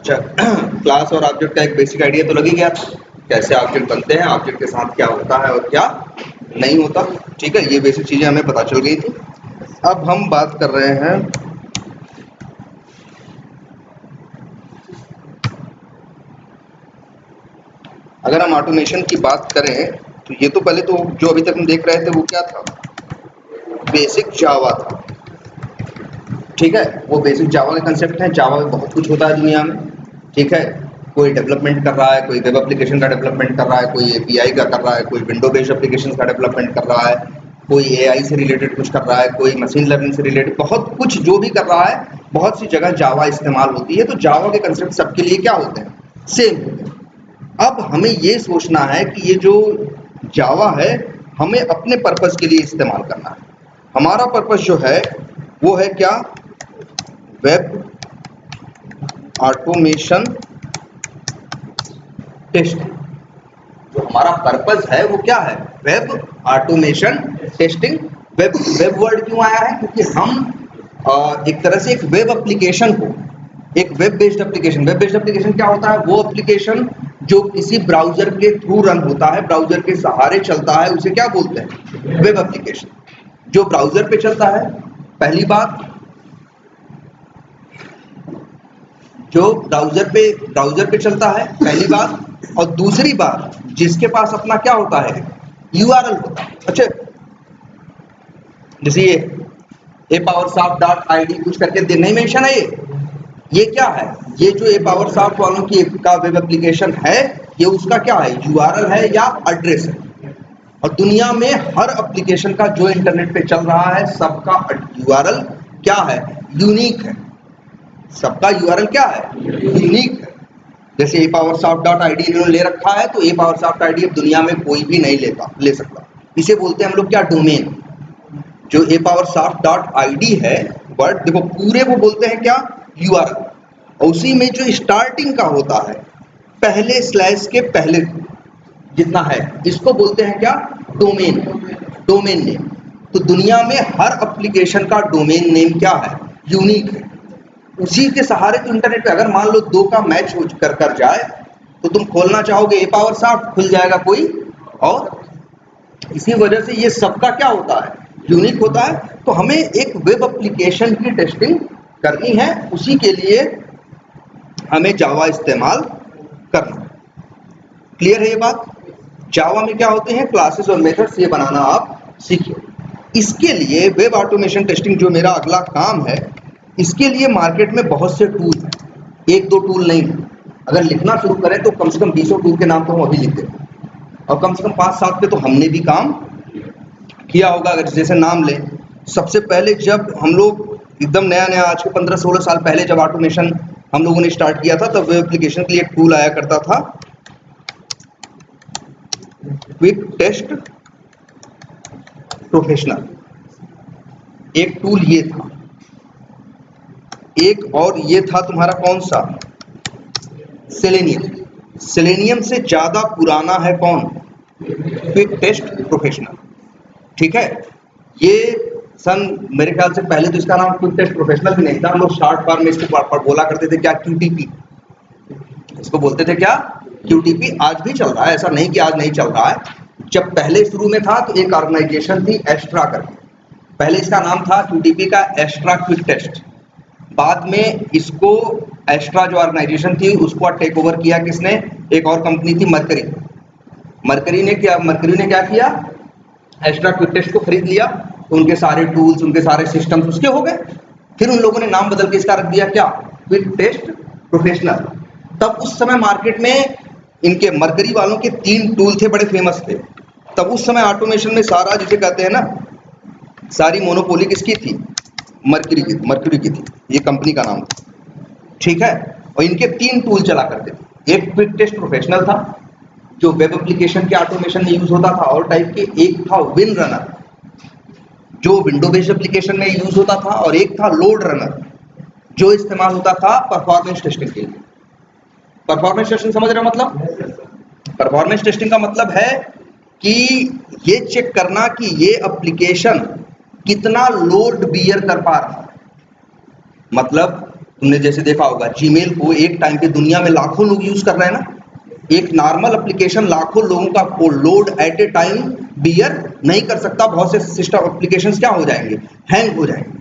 अच्छा क्लास और ऑब्जेक्ट का एक बेसिक आइडिया तो लग ही गया था, कैसे ऑब्जेक्ट बनते हैं, ऑब्जेक्ट के साथ क्या होता है और क्या नहीं होता। ठीक है, ये बेसिक चीजें हमें पता चल गई थी। अब हम बात कर रहे हैं अगर हम ऑटोमेशन की बात करें तो ये तो पहले तो जो अभी तक हम देख रहे थे वो क्या था, बेसिक जावा था। ठीक है, वो बेसिक जावा के कंसेप्ट है। जावा में बहुत कुछ होता है दुनिया में। ठीक है, कोई डेवलपमेंट कर रहा है, कोई वेब एप्लीकेशन का डेवलपमेंट कर रहा है, कोई एपीआई का कर रहा है, कोई विंडो बेस्ड एप्लीकेशन का डेवलपमेंट कर रहा है, कोई एआई से रिलेटेड कुछ कर रहा है, कोई मशीन लर्निंग से रिलेटेड, बहुत कुछ जो भी कर रहा है, बहुत सी जगह जावा इस्तेमाल होती है। तो जावा के कंसेप्ट सबके लिए क्या होते हैं, सेम होते हैं। अब हमें ये सोचना है कि ये जो जावा है हमें अपने पर्पस के लिए इस्तेमाल करना है। हमारा पर्पस जो है वो है क्या, वेब ऑटोमेशन टेस्टिंग। जो हमारा पर्पस है वो क्या है, web automation testing. Web word क्यों आया है, क्योंकि हम एक तरह से एक वेब एप्लीकेशन को, एक वेब बेस्ड एप्लीकेशन क्या होता है, वो एप्लीकेशन जो किसी ब्राउजर के थ्रू रन होता है, ब्राउजर के सहारे चलता है, उसे क्या बोलते हैं, वेब एप्लीकेशन। जो ब्राउजर पे चलता है, पहली बात, जो ब्राउजर पे चलता है पहली बात, और दूसरी बात जिसके पास अपना क्या होता है, यूआरएल होता है। अच्छा, जैसे ये powersoft.id कुछ करके नहीं मेंशन है, ये क्या है, ये जो ये पावरसॉफ्ट वालों की का वेब एप्लीकेशन है, ये उसका क्या है, यूआरएल है या एड्रेस है। और दुनिया में हर एप्लीकेशन का जो इंटरनेट पे चल रहा है सबका यूआरएल क्या है, यूनिक है। सबका यूआरएल क्या है, यूनिक है। जैसे ये powersoft.id इन्होंने ले रखा है, तो ये powersoft.id अब दुनिया में कोई भी नहीं ले सकता। इसे बोलते हैं हम लोग क्या, डोमेन। जो ये powersoft.id है वर्ड, देखो पूरे वो बोलते हैं क्या, यूआरएल। और उसी में जो स्टार्टिंग का होता है, पहले स्लैश के पहले जितना है, इसको बोलते हैं क्या, डोमेन, डोमेन नेम। तो दुनिया में हर एप्लीकेशन का डोमेन नेम क्या है, यूनिक है। उसी के सहारे तो इंटरनेट पे अगर मान लो दो का मैच हो कर जाए, तो तुम खोलना चाहोगे ए पावरसॉफ्ट, खुल जाएगा कोई और। इसी वजह से ये सबका क्या होता है, यूनिक होता है। तो हमें एक वेब एप्लीकेशन की टेस्टिंग करनी है, उसी के लिए हमें जावा इस्तेमाल करना। क्लियर है ये बात। जावा में क्या होते हैं, क्लासेस और मेथड्स, ये बनाना आप सीखिए। इसके लिए वेब ऑटोमेशन टेस्टिंग जो मेरा अगला काम है, इसके लिए मार्केट में बहुत से टूल हैं, एक दो टूल नहीं। अगर लिखना शुरू करें तो कम से कम 20 टूल के नाम तो हम अभी लिख देते हैं, और कम से कम 5-7 पे तो हमने भी काम किया होगा। अगर जैसे नाम लें, सबसे पहले जब हम लोग एकदम नया आज के 15-16 साल पहले जब ऑटोमेशन हम लोगों ने स्टार्ट किया था, तब वेब एप्लीकेशन के लिए एक टूल आया करता था, क्विक टेस्ट प्रोफेशनल। एक टूल ये था, एक और ये था तुम्हारा कौन सा, सेलेनियम। सेलेनियम से ज्यादा पुराना है कौन, क्विक टेस्ट प्रोफेशनल। ठीक है, ये सन मेरे ख्याल से पहले तो इसका नाम क्विक टेस्ट प्रोफेशनल भी नहीं था, हम लोग शॉर्ट फॉर्म में इसको बोला करते थे क्या, क्यूटीपी। इसको बोलते थे क्या, क्यूटीपी। आज भी चल रहा है, ऐसा नहीं कि आज नहीं चल रहा है। जब पहले शुरू में था तो एक ऑर्गेनाइजेशन थी एस्ट्रा करके, पहले इसका नाम था क्यूटीपी का एस्ट्रा क्विक टेस्ट। बाद में इसको एस्ट्रा जो ऑर्गेनाइजेशन थी उसको टेक ओवर किया किसने, एक और कंपनी थी मरकरी। मरकरी ने क्या किया, एस्ट्रा क्विक टेस्ट को खरीद लिया, तो उनके सारे टूल्स, उनके सारे सिस्टम्स उसके हो गए। फिर उन लोगों ने नाम बदल के इसका रख दिया क्या, क्विक टेस्ट प्रोफेशनल। तब उस समय मार्केट में इनके मरकरी वालों के 3 टूल थे, बड़े फेमस थे। तब उस समय ऑटोमेशन में सारा जिसे कहते हैं ना, सारी मोनोपोली किसकी थी, मरकरी की थी, ये कंपनी का नाम था। ठीक है, और इनके 3 टूल चला करते थे। एक क्विक टेस्ट प्रोफेशनल था जो वेब एप्लीकेशन के ऑटोमेशन में यूज होता था और टाइप के, एक था विन रनर जो विंडो बेस्ड एप्लीकेशन में यूज होता था, और एक था लोड रनर जो इस्तेमाल होता था परफॉर्मेंस टेस्टिंग के लिए। परफॉर्मेंस टेस्टिंग समझ रहे हो मतलब, परफॉर्मेंस टेस्टिंग का मतलब है कि ये चेक करना कि ये एप्लीकेशन कितना लोड बियर कर पा रहा है। मतलब तुमने जैसे देखा होगा जीमेल को एक टाइम पे दुनिया में लाखों लोग यूज कर रहे हैं ना, एक नॉर्मल एप्लीकेशन लाखों लोगों का को load at a time bear नहीं कर सकता, बहुत से सिस्टम एप्लीकेशंस क्या हो जाएंगे, हैंग हो जाएंगे,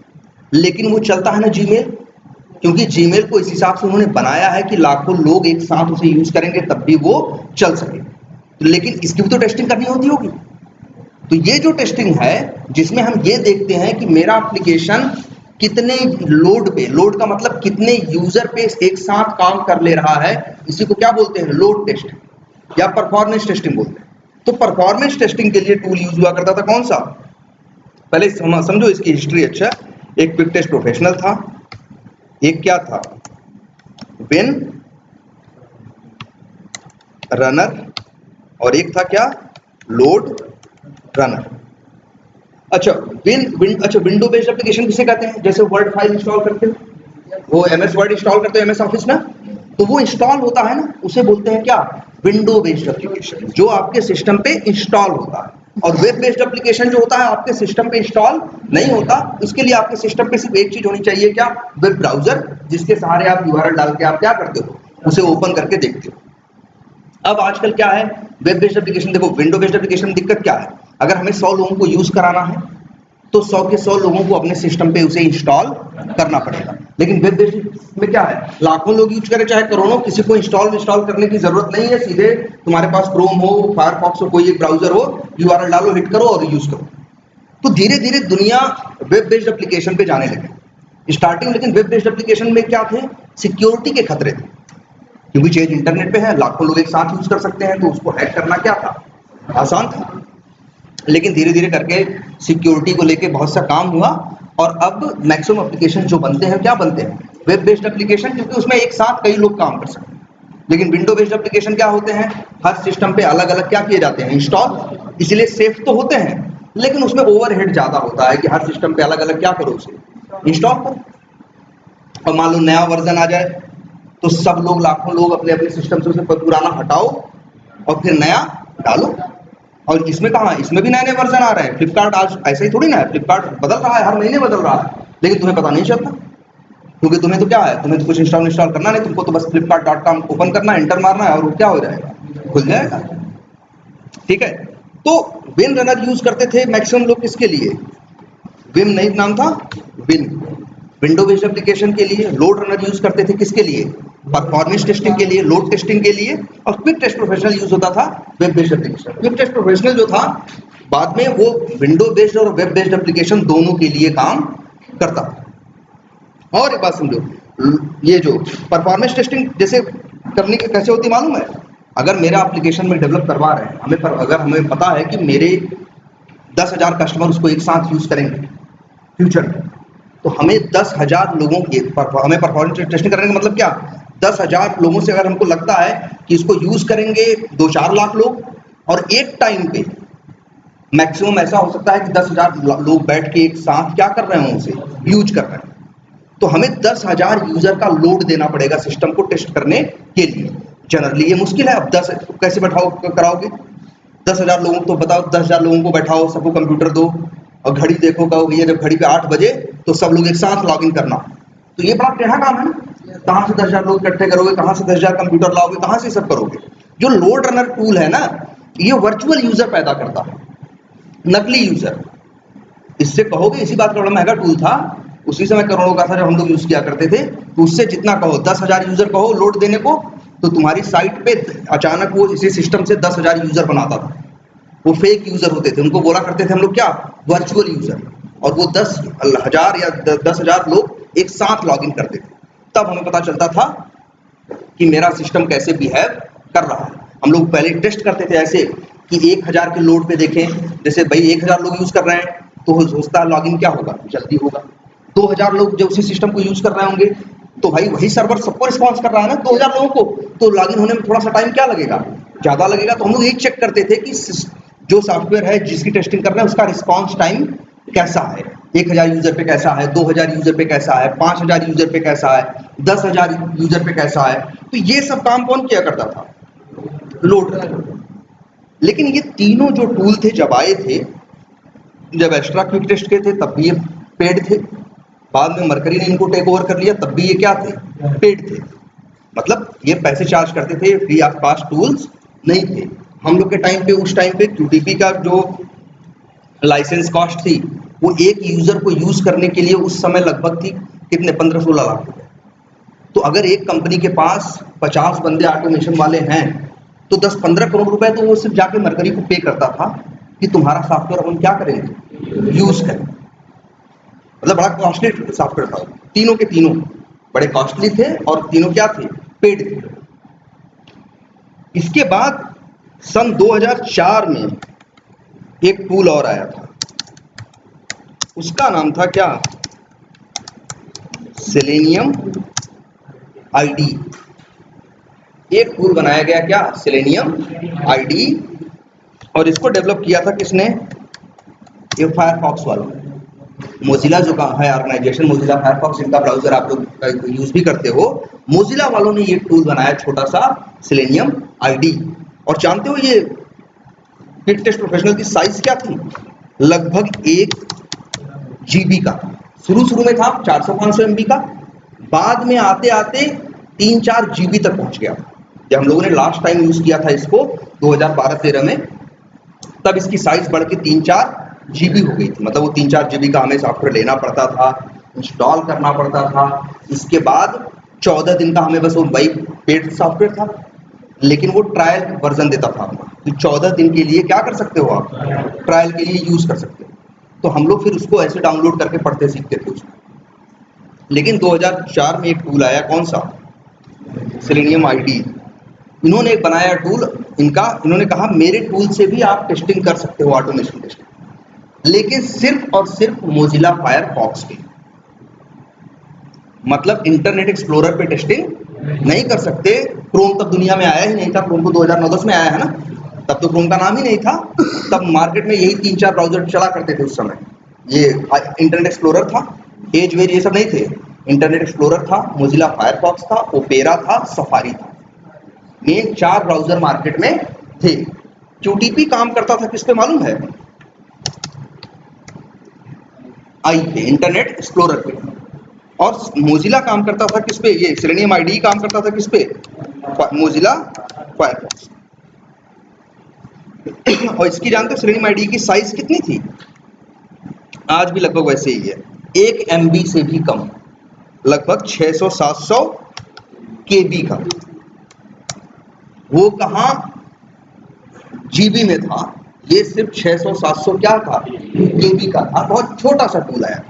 लेकिन वो चलता है ना जीमेल, क्योंकि जीमेल को इस हिसाब से उन्होंने बनाया है कि लाखों लोग एक साथ उसे यूज करेंगे तब भी वो चल सके। लेकिन इसकी भी तो टेस्टिंग करनी होती होगी। तो ये जो टेस्टिंग है जिसमें हम ये देखते हैं कि मेरा एप्लीकेशन कितने लोड पे, लोड का मतलब कितने यूजर पे एक साथ काम कर ले रहा है, इसी को क्या बोलते हैं, लोड टेस्ट या परफॉर्मेंस टेस्टिंग बोलते हैं। तो परफॉर्मेंस टेस्टिंग के लिए टूल यूज हुआ करता था कौन सा, पहले समझो इसकी हिस्ट्री। अच्छा, एक क्विक टेस्ट प्रोफेशनल था, एक क्या था, विन रनर, और एक था क्या, लोड रनर। अच्छा विंडो बेस्ड एप्लीकेशन किसे कहते हैं, जैसे वर्ड फाइल इंस्टॉल करते हैं, वो एमएस वर्ड इंस्टॉल करते हैं एमएस ऑफिस ना, तो वो इंस्टॉल होता है ना, उसे बोलते हैं क्या, विंडो बेस्ड एप्लीकेशन, जो आपके सिस्टम पे इंस्टॉल होता है। और वेब बेस्ड एप्लीकेशन जो होता है आपके सिस्टम पे इंस्टॉल नहीं होता, इसके लिए आपके सिस्टम पे सिर्फ एक चीज होनी चाहिए, क्या, वेब ब्राउजर, जिसके सहारे आप यूआरएल डाल के आप क्या करते हो, उसे ओपन करके देखते हो। अब आजकल क्या है, वेब बेस्ड एप्लीकेशन, देखो विंडो बेस्ड एप्लीकेशन में दिक्कत क्या है, अगर हमें 100 लोगों को यूज कराना है तो 100 के 100 लोगों को अपने सिस्टम पे उसे इंस्टॉल करना पड़ेगा। लेकिन वेब बेस्ड में क्या है, लाखों लोग यूज करें चाहे करोड़ों, किसी को इंस्टॉल करने की जरूरत नहीं है, सीधे तुम्हारे पास क्रोम हो, फायरफॉक्स हो, कोई एक ब्राउजर हो, यूआरएल डालो, हिट करो और यूज करो। तो धीरे धीरे दुनिया वेब बेस्ड एप्लीकेशन पे जाने लगे। स्टार्टिंग लेकिन वेब बेस्ड एप्लीकेशन में क्या थे, सिक्योरिटी के खतरे थे, क्योंकि चीज इंटरनेट पे है, लाखों लोग एक साथ यूज कर सकते हैं, तो उसको हैक करना क्या था, आसान था। लेकिन धीरे धीरे करके सिक्योरिटी को लेके बहुत सा काम हुआ, और अब मैक्सिमम एप्लीकेशन जो बनते हैं क्या बनते हैं, वेब बेस्ड एप्लीकेशन, क्योंकि उसमें एक साथ कई लोग काम कर सकते हैं। लेकिन विंडो बेस्ड एप्लीकेशन क्या होते हैं, हर सिस्टम पे अलग अलग क्या किए जाते हैं, इंस्टॉल, इसलिए सेफ तो होते हैं, लेकिन उसमें ओवरहेड ज्यादा होता है कि हर सिस्टम पे अलग अलग क्या करो, उसे इंस्टॉल करो। और मान लो नया वर्जन आ जाए तो सब लोग, लाखों लोग अपने अपने सिस्टम से उसे पुराना हटाओ और फिर नया डालो। और इसमें कहाँ, इसमें भी नए नए वर्जन आ रहे हैं। फ्लिपकार्ट आज ऐसा ही थोड़ी ना है, फ्लिपकार्ट बदल रहा है, हर महीने बदल रहा है, लेकिन तुम्हें पता नहीं चलता, क्योंकि तुम्हें तो क्या है, तुम्हें तो कुछ इंस्टॉल करना नहीं, तुमको तो बस flipkart.com ओपन करना है, एंटर मारना है और वो क्या हो जाएगा, खुल जाएगा। ठीक है, तो विन रनर यूज करते थे मैक्सिमम लोग किसके लिए, विम नहीं नाम था, विन, विंडो बेस्ड एप्लीकेशन के लिए। लोड रनर यूज करते थे किसके लिए, परफॉर्मेंस टेस्टिंग के लिए, लोड टेस्टिंग के लिए। और क्विक टेस्ट प्रोफेशनल यूज होता था web based application. Quick test professional जो था बाद में वो विंडो बेस्ड और वेब बेस्ड एप्लीकेशन दोनों के लिए काम करता था। और एक बात समझो, ये जो परफॉर्मेंस टेस्टिंग जैसे करने की कैसे होती मालूम है, अगर मेरा एप्लीकेशन में डेवलप करवा रहे हैं, अगर हमें पता है कि मेरे 10,000 कस्टमर उसको एक साथ यूज करेंगे फ्यूचर में, तो हमें 10,000 लोगों के हमें परफॉर्मेंस टेस्टिंग करने का मतलब क्या, 10,000 लोगों से अगर हमको लगता है कि इसको यूज करेंगे 2-4 लाख लोग, और एक टाइम पे मैक्सिमम ऐसा हो सकता है कि 10,000 लोग बैठ के एक साथ क्या कर रहे हैं, उसे यूज कर रहे हैं, तो हमें 10,000 यूजर का लोड देना पड़ेगा सिस्टम को टेस्ट करने के लिए। जनरली ये मुश्किल है। अब 10 कैसे बैठाओ कराओगे 10,000 लोगों को, तो बताओ 10,000 लोगों को बैठाओ, सबको कंप्यूटर दो और घड़ी देखो, कहो भैया जब घड़ी पे 8 बजे तो सब लोग एक साथ लॉग इन करना, तो ये बड़ा टेढ़ा काम है ना। कहाँ से 10,000 लोग इकट्ठे करोगे, कहाँ से 10,000 कंप्यूटर लाओगे, कहाँ से सब करोगे। जो लोड रनर टूल है ना, ये वर्चुअल यूजर पैदा करता है, नकली यूजर। इससे कहोगे इसी बात का बड़ा महंगा टूल था, उसी समय करोड़ों का था जब हम लोग यूज किया करते थे, तो उससे जितना कहो 10,000 यूजर कहो लोड देने को, तो तुम्हारी साइट पे अचानक वो इसी सिस्टम से 10,000 यूजर बनाता था। वो फेक यूजर होते थे, उनको बोला करते थे हम लोग क्या, वर्चुअल यूजर। और वो 10,000 या 10,000 लोग एक साथ लॉग इन करते थे, तब हमें पता चलता था कि मेरा सिस्टम कैसे बिहेव कर रहा है। हम लोग पहले टेस्ट करते थे ऐसे कि 1,000 के लोड पे देखें, जैसे भाई 1,000 लोग यूज कर रहे हैं तो सोचता है लॉगिन क्या होगा, जल्दी होगा। 2,000 लोग जब उसी सिस्टम को यूज कर रहे होंगे तो भाई वही सर्वर सबको रिस्पॉन्स कर रहा है ना 2,000 लोगों को, तो लॉगिन होने में थोड़ा सा टाइम क्या लगेगा, ज्यादा लगेगा। तो हम लोग यही चेक करते थे कि जो सॉफ्टवेयर है जिसकी टेस्टिंग कर रहे हैं उसका रिस्पॉन्स टाइम कैसा है, 1,000 यूजर पे कैसा है, 2,000 यूजर पे कैसा है, 5,000 यूजर पे कैसा है, 10,000 यूजर पे कैसा है। तो ये सब काम कौन किया करता था, लोड रनर। लेकिन ये तीनों जो टूल थे जब आए थे, जब एक्स्ट्रा क्विक टेस्ट के थे तब भी ये पेड थे, बाद में मरकरी ने इनको टेक ओवर कर लिया, तब भी ये क्या थे, पेड थे। मतलब ये पैसे चार्ज करते थे, फ्री ऑफ कॉस्ट टूल्स नहीं थे। हम लोग के टाइम पे, उस टाइम पे क्यूटीपी का जो लाइसेंस कॉस्ट थी वो एक यूजर को यूज करने के लिए उस समय लगभग थी कितने, 15-16 लाख रुपए। तो अगर एक कंपनी के पास 50 बंदे ऑटोमेशन वाले हैं तो 10-15 करोड़ रुपए तो वो सिर्फ जाके मरकरी को पे करता था कि तुम्हारा सॉफ्टवेयर हम क्या करेंगे, यूज करें। मतलब बड़ा कॉस्टली सॉफ्टवेयर था, तीनों के तीनों बड़े कॉस्टली थे और तीनों क्या थे, पेड थे। इसके बाद सन 2004 में एक टूल और आया था, उसका नाम था क्या, सेलेनियम आईडी। एक टूल बनाया गया क्या, सेलेनियम आईडी, और इसको डेवलप किया था किसने, ये फायरफॉक्स वालों ने। मोजिला जो का है ऑर्गेनाइजेशन, मोजिला फायरफॉक्स, इनका ब्राउजर आप लोग यूज भी करते हो, मोजिला वालों ने ये टूल बनाया छोटा सा, सेलेनियम आईडी। और जानते हो ये पिट टेस्ट प्रोफेशनल की साइज क्या थी, लगभग 1 GB का। शुरू में था 400-500 MB का, बाद में आते आते 3-4 GB तक पहुंच गया। जब हम लोगों ने लास्ट टाइम यूज किया था इसको 2012-13 में, तब इसकी साइज बढ़ के 3-4 GB हो गई थी। मतलब वो 3-4 GB का हमें सॉफ्टवेयर लेना पड़ता था, इंस्टॉल करना पड़ता था। इसके बाद 14 दिन का हमें बस वो वही पेड सॉफ्टवेयर था, लेकिन वो ट्रायल वर्जन देता था अपना, तो 14 दिन के लिए क्या कर सकते हो आप, ट्रायल के लिए यूज कर सकते हो। तो हम लोग फिर उसको ऐसे डाउनलोड करके पढ़ते सीखते थे उसमें। लेकिन 2004 में एक टूल आया, कौन सा, सेलेनियम आईडी। इन्होंने एक बनाया टूल, इन्होंने कहा मेरे टूल से भी आप टेस्टिंग कर सकते हो, ऑटोमेशन टेस्टिंग, लेकिन सिर्फ और सिर्फ मोजिला फायरफॉक्स पे। मतलब इंटरनेट एक्सप्लोरर पे टेस्टिंग नहीं कर सकते। क्रोम तब दुनिया में आया ही नहीं था, क्रोम को 2009-10 में आया है ना, तब तो क्रोम का नाम ही नहीं था। तब मार्केट में यही 3-4 ब्राउजर चला करते थे उस समय। ये इंटरनेट एक्सप्लोरर था, एज वेज ये सब नहीं थे। इंटरनेट एक्सप्लोरर था, मोजिला फायरफॉक्स था, ओपेरा था, सफारी था, मेन 4 ब्राउजर मार्केट में थे। क्यूटीपी काम करता था किस पे मालूम है, आई पे, इंटरनेट एक्सप्लोरर पे। और मोजिला काम करता था किस पे, ये सेलेनियम आईडी काम करता था किस पे, मोजिला फायरफॉक्स। और इसकी जानते हो सेलेनियम आईडी की साइज कितनी थी, आज भी लगभग वैसे ही है, 1 MB से भी कम, लगभग 600-700 KB का। वो कहाँ GB में था, ये सिर्फ 600-700 क्या था, KB का था। बहुत छोटा सा टूल आया,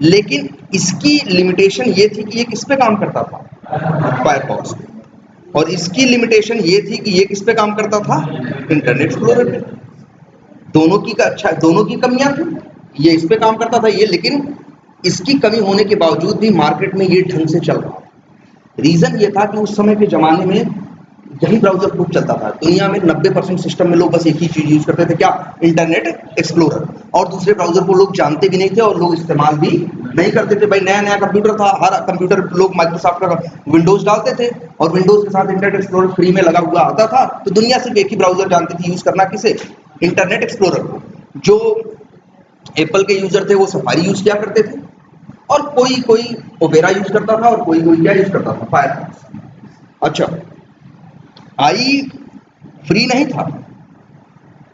लेकिन इसकी लिमिटेशन ये थी कि ये किस पे काम करता था, फायरफॉक्स पे। और इसकी लिमिटेशन ये थी कि ये किस पे काम करता था, इंटरनेट एक्सप्लोरर पे। दोनों की कमियां थी, ये इस पे काम करता था ये, लेकिन इसकी कमी होने के बावजूद भी मार्केट में ये ढंग से चल रहा। रीजन ये था कि उस समय के जमाने में यही ब्राउजर खूब चलता था। दुनिया में 90% सिस्टम में लोग बस एक ही चीज यूज करते थे, क्या, इंटरनेट एक्सप्लोरर। और दूसरे ब्राउजर को लोग जानते भी नहीं थे और लोग इस्तेमाल भी नहीं करते थे। भाई नया कंप्यूटर था, हर कंप्यूटर लोग माइक्रोसॉफ्ट का विंडोज डालते थे और विंडोज के साथ इंटरनेट एक्सप्लोरर फ्री में लगा हुआ आता था। तो दुनिया सिर्फ एक ही ब्राउजर जानती थी यूज करना, किसे, इंटरनेट एक्सप्लोरर को। जो एप्पल के यूजर थे वो सफारी यूज किया करते थे, और कोई ओपेरा यूज करता था, और कोई क्या यूज करता था, फायरफॉक्स। अच्छा, आई फ्री नहीं था,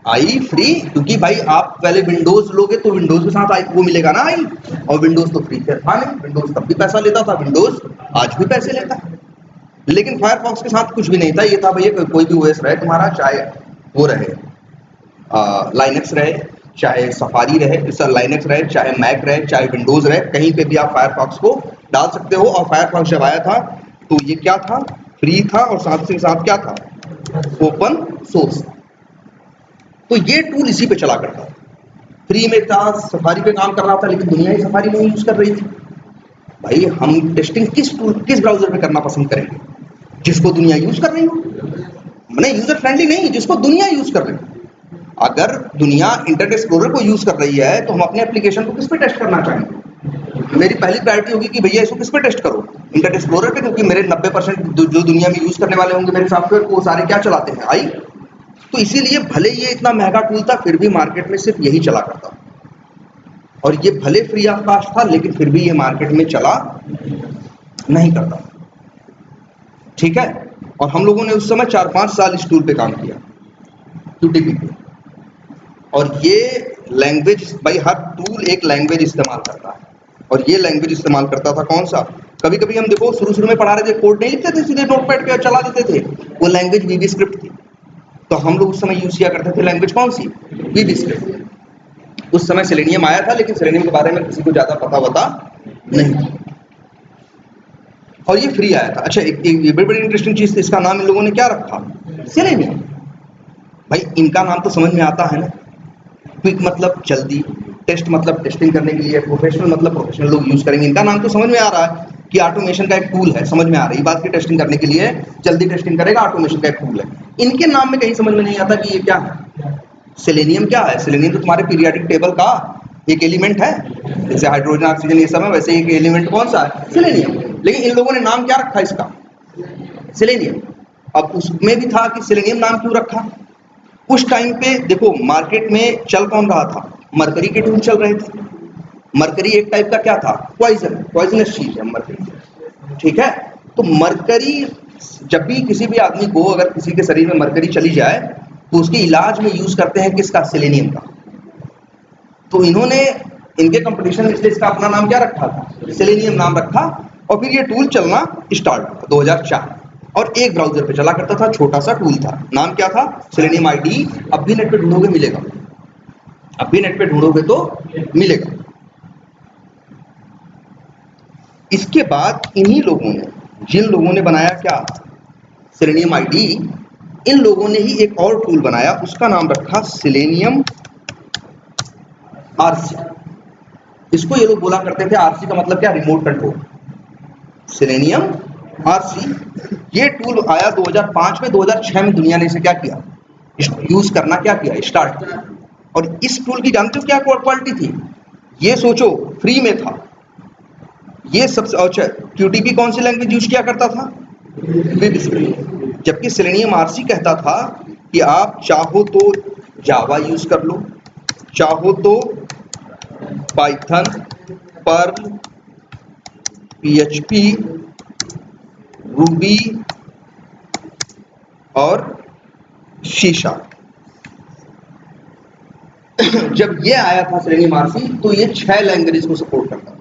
आई फ्री, क्योंकि भाई आप पहले विंडोज लोगे तो विंडोज के साथ आई वो मिलेगा ना आई, और विंडोज तो फ्री था नहीं, विंडोज तब भी पैसा लेता था, विंडोज आज भी पैसे लेता है। लेकिन फायरफॉक्स के साथ कुछ भी नहीं था, ये था भैया कोई भी ओएस रहे तुम्हारा, चाहे वो रहे लाइनक्स रहे, चाहे सफारी रहे, लाइनक्स रहे, चाहे मैक रहे, चाहे विंडोज रहे, कहीं पे भी आप फायरफॉक्स को डाल सकते हो। और फायरफॉक्स जब आया था तो ये क्या था, फ्री था, और साथ से साथ क्या था, ओपन सोर्स। तो ये टूल इसी पे चला करता था, फ्री में था, सफारी पे काम कर रहा था, लेकिन दुनिया ही सफारी नहीं यूज कर रही थी। भाई हम टेस्टिंग किस ब्राउजर में करना पसंद करेंगे, जिसको दुनिया यूज कर रही हो, मैंने यूजर फ्रेंडली नहीं, जिसको दुनिया यूज कर रही हो। अगर दुनिया इंटरनेट एक्सप्लोरर को यूज कर रही है तो हम अपने एप्लीकेशन को किस पे टेस्ट करना चाहेंगे। मेरी पहली प्रायोरिटी होगी कि भैया इसको किस पे टेस्ट करो, इंटरनेट एक्सप्लोरर पे, क्योंकि मेरे 90% जो दुनिया में यूज करने वाले होंगे मेरे सॉफ्टवेयर को, वो सारे क्या चलाते हैं, आई। तो इसीलिए भले ये इतना महंगा टूल था, फिर भी मार्केट में सिर्फ यही चला करता। और ये भले फ्री ऑफ कॉस्ट था लेकिन फिर भी ये मार्केट में चला नहीं करता, ठीक है। और हम लोगों ने उस समय 4-5 साल इस टूल पे काम किया, QTP पे। और ये लैंग्वेज, भाई हर टूल एक लैंग्वेज इस्तेमाल करता है, और ये लैंग्वेज इस्तेमाल करता था कौन सा, कभी कभी हम देखो शुरू में पढ़ा रहे थे, कोड नहीं लिखते थे, सीधे नोटपैड पे चला देते थे, वो लैंग्वेज VB स्क्रिप्ट थी। तो हम लोग उस समय यूज किया करते थे लैंग्वेज कौन सी, VB स्क्रिप्ट। उस समय सेलेनियम आया था, लेकिन सेलेनियम के बारे में किसी को ज्यादा पता नहीं था, और ये फ्री आया था। अच्छा, एक बड़ी इंटरेस्टिंग चीज, इसका नाम इन लोगों ने क्या रखा, सेलेनियम। भाई इनका नाम तो समझ में आता है ना, क्विक मतलब जल्दी, टेस्ट मतलब टेस्टिंग करने के लिए, प्रोफेशनल मतलब प्रोफेशनल लोग यूज करेंगे। इनका नाम तो समझ में आ रहा है कि ऑटोमेशन का एक टूल है, समझ में आ रही बात की टेस्टिंग करने के लिए, जल्दी टेस्टिंग करेगा, ऑटोमेशन का एक टूल है। इनके नाम में कहीं समझ में नहीं आता कि ये क्या है, सेलेनियम क्या है। सेलेनियम तो तुम्हारे पीरियोडिक टेबल का एक एलिमेंट है, जैसे हाइड्रोजन, ऑक्सीजन, ये सब है, वैसे एक एलिमेंट कौन सा है, सेलेनियम। लेकिन इन लोगों ने नाम क्या रखा इसका, सेलेनियम। अब उसमें भी था कि सेलेनियम नाम क्यों रखा। उस टाइम पे देखो मार्केट में चल कौन रहा था, मरकरी के टूल चल रहे थे। मरकरी एक टाइप का क्या था, पॉइजनस चीज है मरकरी, ठीक है। तो मरकरी, जब भी किसी भी आदमी को, अगर किसी के शरीर में मरकरी चली जाए तो उसके इलाज में यूज करते हैं किसका, सेलेनियम का। तो इन्होंने, इनके कंपटीशन, इसलिए इसका अपना नाम क्या रखा था, सेलेनियम नाम रखा। और फिर ये टूल चलना स्टार्ट हुआ 2004, और एक ब्राउजर पे चला करता था, छोटा सा टूल था, नाम क्या था, सेलेनियम ID। अब भी नेट पे ढूंढोगे मिलेगा, अब भी नेट पे ढूंढोगे तो मिलेगा। इसके बाद इन्हीं लोगों ने, जिन लोगों ने बनाया क्या, सेलेनियम ID, इन लोगों ने ही एक और टूल बनाया, उसका नाम रखा सेलेनियम RC। इसको ये लोग बोला करते थे, RC का मतलब क्या, रिमोट कंट्रोल, सेलेनियम RC। ये टूल आया 2005 में, 2006 में दुनिया ने इसे क्या किया, यूज करना क्या किया, स्टार्ट किया। और इस टूल की जानते हो क्या क्वालिटी थी, ये सोचो फ्री में था। ये सबसे अच्छा, QTP कौन सी लैंग्वेज यूज किया करता था, VB स्क्रिप्ट। जबकि सेलेनियम RC कहता था कि आप चाहो तो जावा यूज कर लो, चाहो तो पाइथन, पर्ल, PHP, रूबी और शीशा। जब ये आया था सेलेनियम RC, तो ये 6 लैंग्वेजेस को सपोर्ट करता था।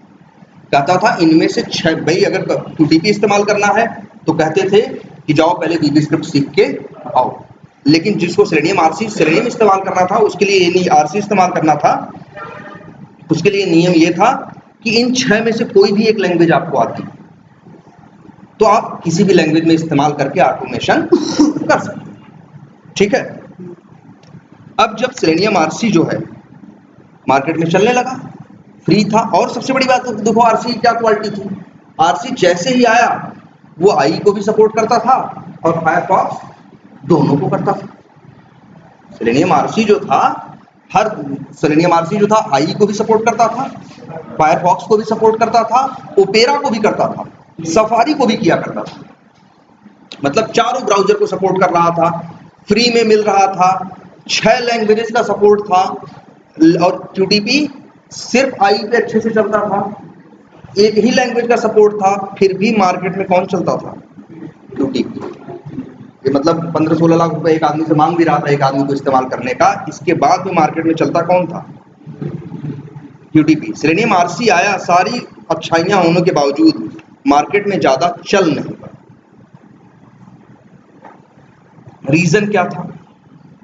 कहता था इनमें से 6, भाई अगर QTP इस्तेमाल करना है तो कहते थे कि जाओ पहले VB स्क्रिप्ट सीख के आओ। लेकिन जिसको सेलेनियम इस्तेमाल करना था, उसके लिए नहीं RC इस्तेमाल करना था, उसके लिए नियम ये था कि इन 6 में से कोई भी एक लैंग्वेज आपको आती तो आप किसी भी लैंग्वेज में इस्तेमाल करके ऑटोमेशन कर सकते, ठीक है। अब जब सेलेनियम RC जो है मार्केट में चलने लगा, फ्री था, और सबसे बड़ी बात देखो RC की क्या क्वालिटी थी, RC जैसे ही आया वो IE को भी सपोर्ट करता था और फायरफॉक्स दोनों को करता था। सेलेनियम RC जो था, सेलेनियम RC जो था IE को भी सपोर्ट करता था, फायरफॉक्स को भी सपोर्ट करता था, ओपेरा को भी करता था, सफारी को भी किया करता था। मतलब चारों ब्राउजर को सपोर्ट कर रहा था, फ्री में मिल रहा था, 6 लैंग्वेजेस का सपोर्ट था, और QTP सिर्फ IE पे अच्छे से चलता था, एक ही लैंग्वेज का सपोर्ट था, फिर भी मार्केट में कौन चलता था, QTP। ये मतलब 15-16 लाख रुपए एक आदमी से मांग भी रहा था, एक आदमी को इस्तेमाल करने का। इसके बाद भी मार्केट में चलता कौन था, QTP। सेलेनियम RC आया, सारी अच्छाइयां होने के बावजूद मार्केट में ज्यादा चल नहीं पाया। रीजन क्या था,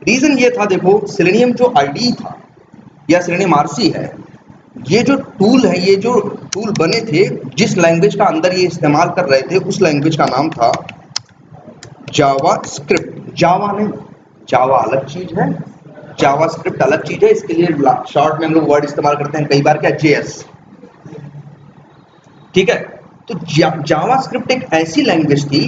रीजन ये था, देखो सेलेनियम जो ID था या सेलेनियम RC है, ये जो टूल है, ये जो टूल बने थे, जिस लैंग्वेज का अंदर ये इस्तेमाल कर रहे थे, उस लैंग्वेज का नाम था जावा स्क्रिप्ट। जावा नहीं, जावा अलग चीज है, जावा स्क्रिप्ट अलग चीज है। इसके लिए शॉर्ट में हम लोग वर्ड इस्तेमाल करते हैं कई बार, क्या, JS, ठीक है। तो जावा स्क्रिप्ट एक ऐसी लैंग्वेज थी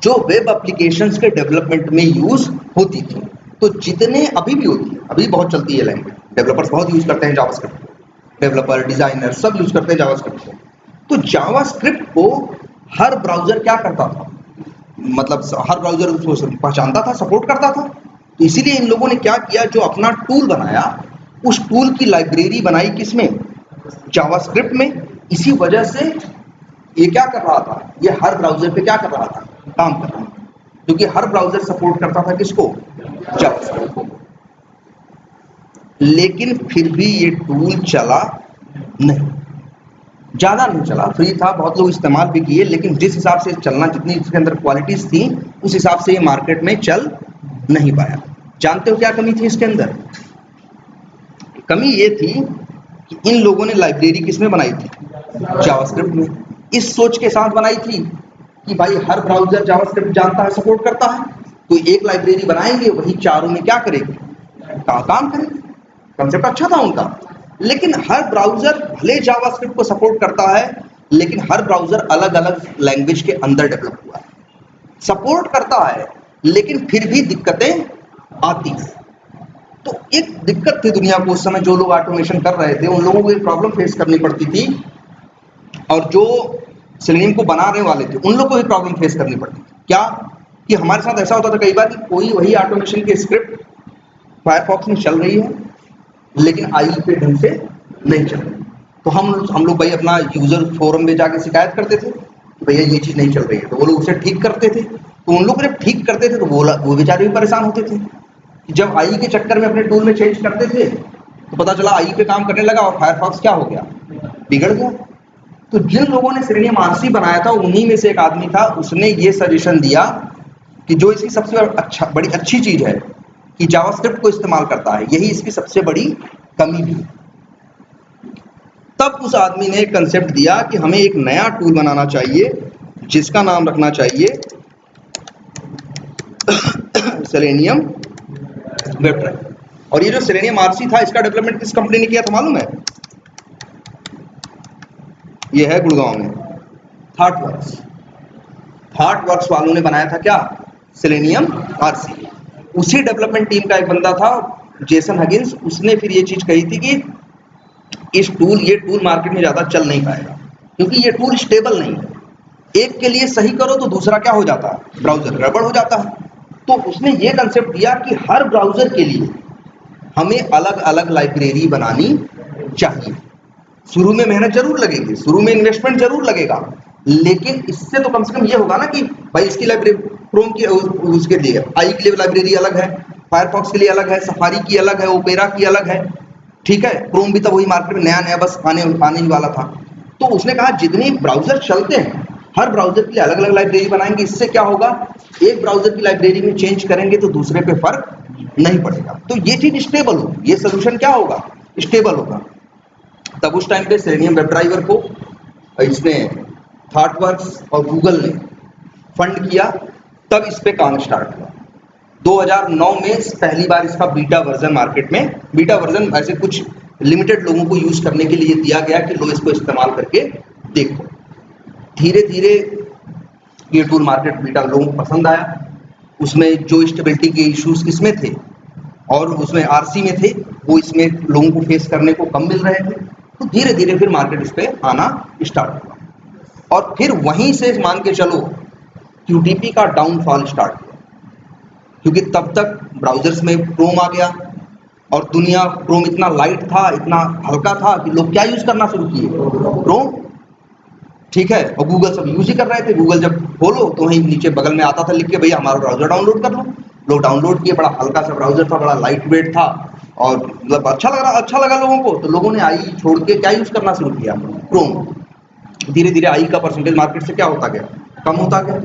जो वेब एप्लीकेशंस के डेवलपमेंट में यूज होती थी। तो जितने, अभी भी होती है, अभी बहुत चलती है लैंग्वेज, डेवलपर्स बहुत यूज करते हैं जावास्क्रिप्ट, डेवलपर, डिजाइनर सब यूज करते हैं जावास्क्रिप्ट को। तो जावास्क्रिप्ट को हर ब्राउजर क्या करता था, मतलब हर ब्राउजर उसको पहचानता था, सपोर्ट करता था। इसीलिए इन लोगों ने क्या किया, जो अपना टूल बनाया, उस टूल की लाइब्रेरी बनाई किसमें, जावास्क्रिप्ट में। इसी वजह से ये क्या कर रहा था, ये हर ब्राउजर पे क्या कर रहा था, काम कर रहा था, क्योंकि हर ब्राउजर सपोर्ट करता था किसको, जावास्क्रिप्ट को। लेकिन फिर भी ये टूल चला नहीं, ज्यादा नहीं चला, फ्री था, बहुत लोग इस्तेमाल भी किए, लेकिन जिस हिसाब से चलना, जितनी इसके अंदर क्वालिटीज थी, उस हिसाब से ये मार्केट में चल नहीं पाया। जानते हो क्या कमी थी इसके अंदर? कमी ये थी कि इन लोगों ने लाइब्रेरी किसमें बनाई थी, जावास्क्रिप्ट में। इस सोच के साथ बनाई थी कि भाई हर ब्राउजर जावास्क्रिप्ट जानता है, सपोर्ट करता है, तो एक लाइब्रेरी बनाएंगे, वही चारों में क्या करेगी, काम करेगी। कंसेप्ट अच्छा था उनका, लेकिन हर ब्राउजर भले जावास्क्रिप्ट को सपोर्ट करता है, लेकिन हर ब्राउजर अलग अलग लैंग्वेज के अंदर डेवलप हुआ है। सपोर्ट करता है, लेकिन फिर भी दिक्कतें आती हैं। तो एक दिक्कत थी दुनिया को उस समय, जो लोग ऑटोमेशन कर रहे थे उन लोगों को एक प्रॉब्लम फेस करनी पड़ती थी, और जो सेलेनियम को बनाने वाले थे उन लोगों को भी प्रॉब्लम फेस करनी पड़ती थी। क्या कि हमारे साथ ऐसा होता था कई बार कि कोई वही ऑटोमेशन की स्क्रिप्ट फायरफॉक्स में चल रही है, लेकिन आई पे ढंग से नहीं चल रही, तो हम लोग भाई अपना यूजर फोरम में जाके शिकायत करते थे कि भैया ये चीज़ नहीं चल रही है, तो वो लोग उसे ठीक करते थे। तो उन लोग जब ठीक करते थे तो वो बेचारे भी परेशान होते थे। जब आई के चक्कर में अपने टूल में चेंज करते थे तो पता चला आई पे काम करने लगा और फायरफॉक्स क्या हो गया, बिगड़ गया। तो जिन लोगों ने सेलेनियम आरसी बनाया था, उन्हीं में से एक आदमी था, उसने ये सजेशन दिया कि जो इसकी सबसे बड़ी अच्छी चीज है कि जावास्क्रिप्ट को इस्तेमाल करता है, यही इसकी सबसे बड़ी कमी भी। तब उस आदमी ने एक कंसेप्ट दिया कि हमें एक नया टूल बनाना चाहिए जिसका नाम रखना चाहिए सेलेनियम वेब ड्राइवर। और ये जो सेलेनियम आरसी था, इसका डेवलपमेंट किस कंपनी ने किया था मालूम है? ये है गुड़गांव में थॉटवर्क्स। थॉटवर्क्स वालों ने बनाया था क्या, सेलेनियम आरसी। उसी डेवलपमेंट टीम का एक बंदा था जेसन हगिंस, उसने फिर ये चीज कही थी कि ये टूल मार्केट में ज्यादा चल नहीं पाएगा, क्योंकि ये टूल स्टेबल नहीं है। एक के लिए सही करो तो दूसरा क्या हो जाता है, ब्राउजर गड़बड़ हो जाता है। तो उसने ये कंसेप्ट दिया कि हर ब्राउजर के लिए हमें अलग अलग लाइब्रेरी बनानी चाहिए। शुरू में मेहनत जरूर लगेगी, शुरू में इन्वेस्टमेंट जरूर लगेगा, लेकिन इससे तो कम से कम ये होगा ना कि भाई इसकी लाइब्रेरी क्रोम की उसके लिए आई के लिए लाइब्रेरी अलग है, फायरफॉक्स के लिए अलग है, सफारी की अलग है, ओपेरा की अलग है, ठीक है। क्रोम भी तो वही मार्केट में नया बस आने ही वाला था। तो उसने कहा जितने ब्राउजर चलते हैं हर ब्राउजर के लिए अलग अलग लाइब्रेरी बनाएंगे। इससे क्या होगा, एक ब्राउजर की लाइब्रेरी में चेंज करेंगे तो दूसरे पे फर्क नहीं पड़ेगा, तो ये चीज स्टेबल होगी, ये सोल्यूशन क्या होगा, स्टेबल होगा। तब उस टाइम पे सेलेनियम वेब ड्राइवर को इसने थॉटवर्क्स और गूगल ने फंड किया, तब इस पे काम स्टार्ट हुआ। 2009 में पहली बार इसका बीटा वर्जन मार्केट में, बीटा वर्जन ऐसे कुछ लिमिटेड लोगों को यूज करने के लिए दिया गया कि लोग इसको इस्तेमाल करके देखो। धीरे धीरे ये टूल मार्केट बीटा लोगों को पसंद आया। उसमें जो स्टेबिलिटी के इश्यूज किसमें थे और उसमें आरसी में थे, वो इसमें लोगों को फेस करने को कम मिल रहे थे। तो धीरे धीरे फिर मार्केट इस पे आना स्टार्ट हुआ, और फिर वहीं से मान के चलो QTP का डाउनफॉल स्टार्ट हुआ, क्योंकि तब तक ब्राउजर्स में क्रोम आ गया और दुनिया, क्रोम इतना लाइट था, इतना हल्का था कि लोग क्या यूज करना शुरू किए, क्रोम, ठीक है। और गूगल सब यूज ही कर रहे थे। गूगल जब खोलो तो वहीं नीचे बगल में आता था लिख के भैया हमारा ब्राउजर डाउनलोड कर लो। लोग डाउनलोड किए, बड़ा हल्का सा ब्राउजर था, बड़ा लाइट वेट था, और मतलब अच्छा लगा लोगों को। तो लोगों ने आई छोड़ के क्या यूज करना शुरू किया, क्रोम। धीरे धीरे आई का परसेंटेज मार्केट से क्या होता गया, कम होता गया,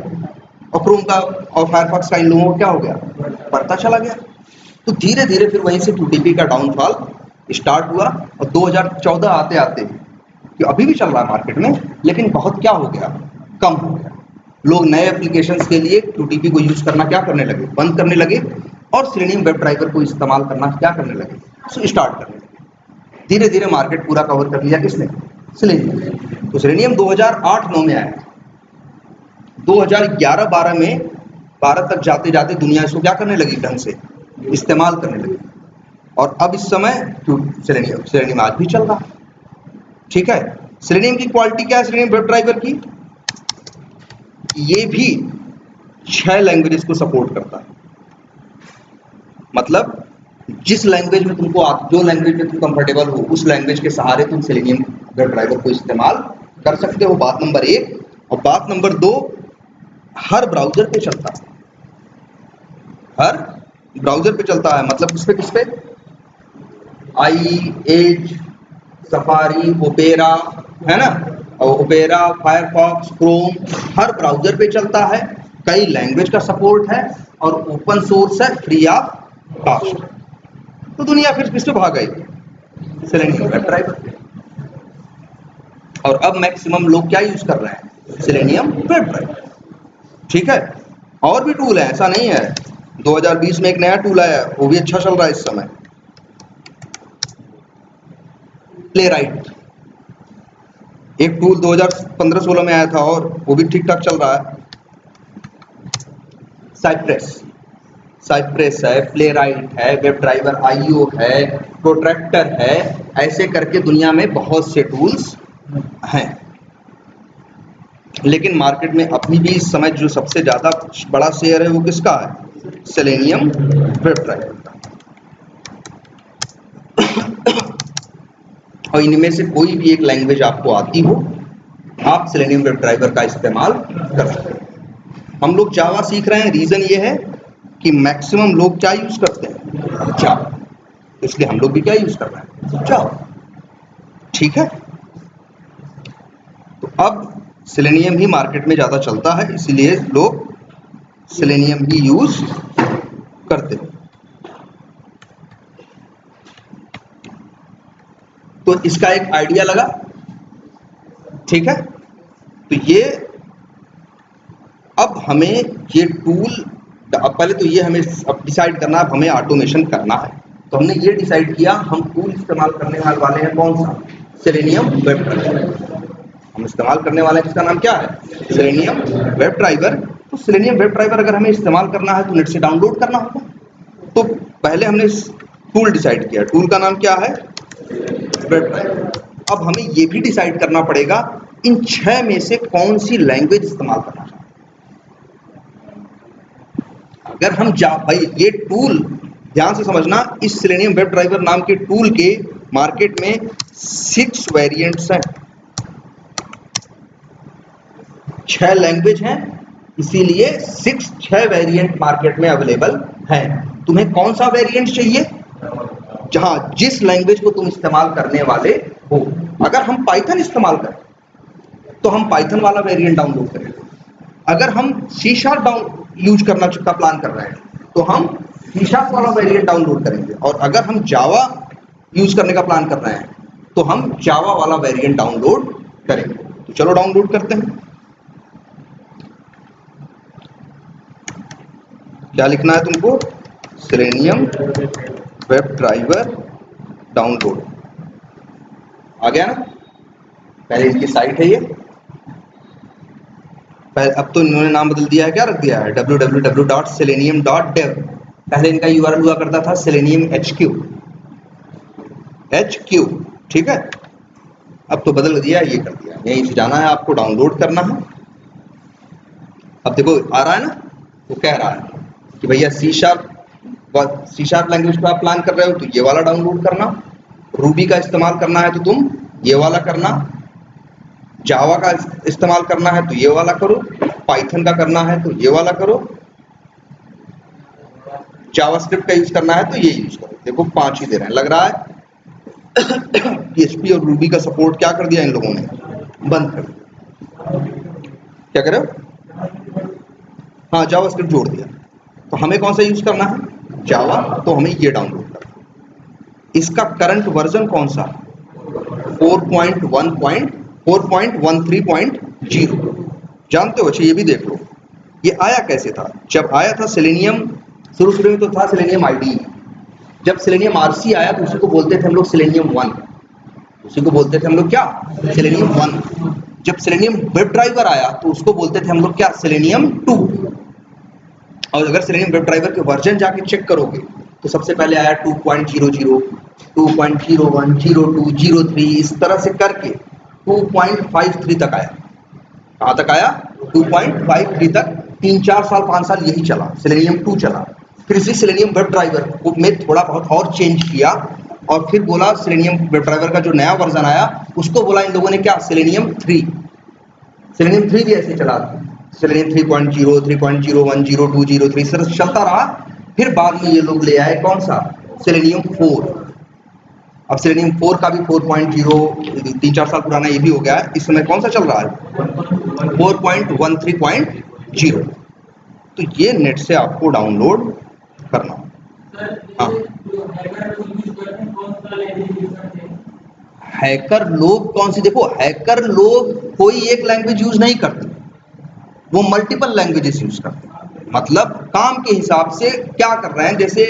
और क्रोम का और फायरफॉक्स का इन लोगों को क्या हो गया, बढ़ता चला गया। तो धीरे धीरे फिर वहीं से QTP का डाउनफॉल स्टार्ट हुआ, और 2014 आते आते, कि अभी भी चल रहा है मार्केट में, लेकिन बहुत क्या हो गया, कम हो गया। लोग नए एप्लीकेशंस के लिए QTP को यूज करना क्या करने लगे, बंद करने लगे, और सेलेनियम वेब ड्राइवर को इस्तेमाल करना क्या करने लगे, स्टार्ट करने लगे। धीरे धीरे मार्केट पूरा कवर कर लिया किसने, सेलेनियम। तो सेलेनियम 2008-9 में आया। 2011-12 में भारत तक जाते जाते दुनिया इसको क्या करने लगी, ढंग से इस्तेमाल करने लगी। और अब इस समय सेलेनियम आज भी चल रहा है, ठीक है। सेलेनियम की क्वालिटी क्या है, सेलेनियम वेब ड्राइवर की, ये भी 6 लैंग्वेजेस को सपोर्ट करता है। मतलब जिस लैंग्वेज में तुमको जो लैंग्वेज में तुम कंफर्टेबल हो उस लैंग्वेज के सहारे तुम सेलेनियम वेब ड्राइवर को इस्तेमाल कर सकते हो, बात नंबर 1। और बात नंबर 2, हर ब्राउजर पे चलता है, हर ब्राउजर पे चलता है। मतलब किस पे आई, एज, सफारी, ओपेरा, है ना, और ओपेरा, फायरफॉक्स, क्रोम, हर ब्राउजर पे चलता है। कई लैंग्वेज का सपोर्ट है और ओपन सोर्स है, फ्री ऑफ कॉस्ट। तो दुनिया फिर किस पे भाग गई? सेलेनियम वेब ड्राइवर पे। और अब मैक्सिमम लोग क्या यूज कर रहे हैं? Selenium web driver. ठीक है, और भी टूल है, ऐसा नहीं है। 2020 में एक नया टूल आया, वो भी अच्छा चल रहा है इस समय, प्लेराइट। एक टूल 2015-16 में आया था और वो भी ठीक ठाक चल रहा है, साइप्रेस है, प्लेराइट है, वेब ड्राइवर आईओ है, प्रोट्रैक्टर है। ऐसे करके दुनिया में बहुत से टूल्स हैं। लेकिन मार्केट में अभी भी इस समय जो सबसे ज्यादा बड़ा शेयर है वो किसका है? सेलेनियम वेब ड्राइवर का। और इनमें से कोई भी एक लैंग्वेज आपको आती हो, आप सेलेनियम वेब ड्राइवर का इस्तेमाल कर सकते हैं। हम लोग जावा सीख रहे हैं, रीजन ये है कि मैक्सिमम लोग क्या यूज करते हैं? जावा। इसलिए हम लोग भी क्या यूज कर रहे हैं? जावा। ठीक है, तो अब सेलेनियम ही मार्केट में ज्यादा चलता है, इसीलिए लोग सेलेनियम ही यूज करते हैं। तो इसका एक आइडिया लगा, ठीक है। तो ये अब हमें ये टूल, अब पहले तो ये हमें अब डिसाइड करना है, अब हमें ऑटोमेशन करना है। तो हमने ये डिसाइड किया हम टूल इस्तेमाल करने वाले हैं कौन सा? Selenium web driver. हम इस्तेमाल करने वाले हैं, इसका नाम क्या है? Selenium web driver. तो सेलेनियम वेब ड्राइवर अगर हमें इस्तेमाल करना है तो नेट से डाउनलोड करना होगा। तो पहले हमने टूल डिसाइड किया, टूल का नाम क्या है? Web driver. अब हमें ये भी डिसाइड करना पड़ेगा इन 6 में से कौन सी लैंग्वेज इस्तेमाल करना चाहिए। अगर हम भाई ये टूल ध्यान से समझना, इस सेलेनियम वेब ड्राइवर नाम के टूल के मार्केट में 6 वेरिएंट्स हैं, 6 लैंग्वेज हैं, इसीलिए 6 वेरिएंट मार्केट में अवेलेबल है। तुम्हें कौन सा वेरिएंट चाहिए? जहां जिस लैंग्वेज को तुम इस्तेमाल करने वाले हो। अगर हम पाइथन इस्तेमाल करें तो हम पाइथन वाला वेरिएंट डाउनलोड करेंगे। अगर हम C# यूज करना का प्लान कर रहे हैं तो हम C# वाला वेरिएंट डाउनलोड करेंगे। और अगर हम जावा यूज करने का प्लान कर रहे हैं तो हम जावा वाला वेरिएंट डाउनलोड करेंगे। तो चलो डाउनलोड करते हैं। क्या लिखना है तुमको? Selenium web driver download. आ गया ना? पहले इसकी साइट है ये, अब तो इन्होंने नाम बदल दिया है, क्या रख दिया है? www.selenium.dev। पहले इनका URL हुआ करता था Selenium HQ। ठीक है, अब तो बदल दिया, ये कर दिया। यहीं से जाना है आपको, डाउनलोड करना है। अब देखो आ रहा है ना, वो कह रहा है कि भैया C# लैंग्वेज का आप प्लान कर रहे हो तो ये वाला डाउनलोड करना, रूबी का इस्तेमाल करना है तो तुम ये वाला करना, जावा का इस्तेमाल करना है तो ये वाला करो, पाइथन का करना है तो ये वाला करो, जावास्क्रिप्ट का यूज करना है तो ये यूज करो। देखो 5 ही दे रहे हैं, लग रहा है PHP और रूबी का सपोर्ट क्या कर दिया इन लोगों ने? बंद कर दिया। क्या करो? हाँ, जावास्क्रिप्ट जोड़ दिया। तो हमें कौन सा यूज करना है? जावा। तो हमें ये डाउनलोड करना। इसका करंट वर्जन कौन सा? 4.13.0। जानते हो? अच्छा ये भी देख लो, ये आया कैसे था? जब आया था सेलेनियम, शुरू में तो था सेलेनियम आईडी। जब सेलेनियम RC आया तो उसी को बोलते थे हम लोग सेलेनियम 1। उसी को बोलते थे हम लोग क्या? सेलेनियम 1। जब सेलेनियम वेब ड्राइवर आया तो उसको बोलते थे हम लोग क्या? सेलेनियम 2। और अगर सेलेनियम वेब ड्राइवर के वर्जन जाके चेक करोगे तो सबसे पहले आया 2.00, 2.01, 02, 03, इस तरह से करके 2.53 तक आया। कहाँ तक आया? 2.53 तक। 3-4 साल 5 साल यही चला, सेलेनियम 2 चला। फिर इसी सेलेनियम वेब ड्राइवर को में थोड़ा बहुत और चेंज किया और फिर बोला सेलेनियम वेब ड्राइवर का जो नया वर्जन आया उसको बोला इन लोगों ने क्या, सेलेनियम 3। सेलेनियम 3 भी ऐसे चला, सेलेनियम 3.0, 3.01, 02, 03 सर चलता रहा। फिर बाद में ये लोग ले आए कौन सा, सेलेनियम 4। अब सेलेनियम 4 का भी 4.0 3-4 साल पुराना ये भी हो गया है। इस समय कौन सा चल रहा है, 4.13.0। तो ये नेट से आपको डाउनलोड करना। हाँ, हैकर लोग कौन सी, देखो हैकर लोग कोई एक लैंग्वेज यूज नहीं करते, वो मल्टीपल लैंग्वेजेस यूज करते हैं। मतलब काम के हिसाब से क्या कर रहे हैं, जैसे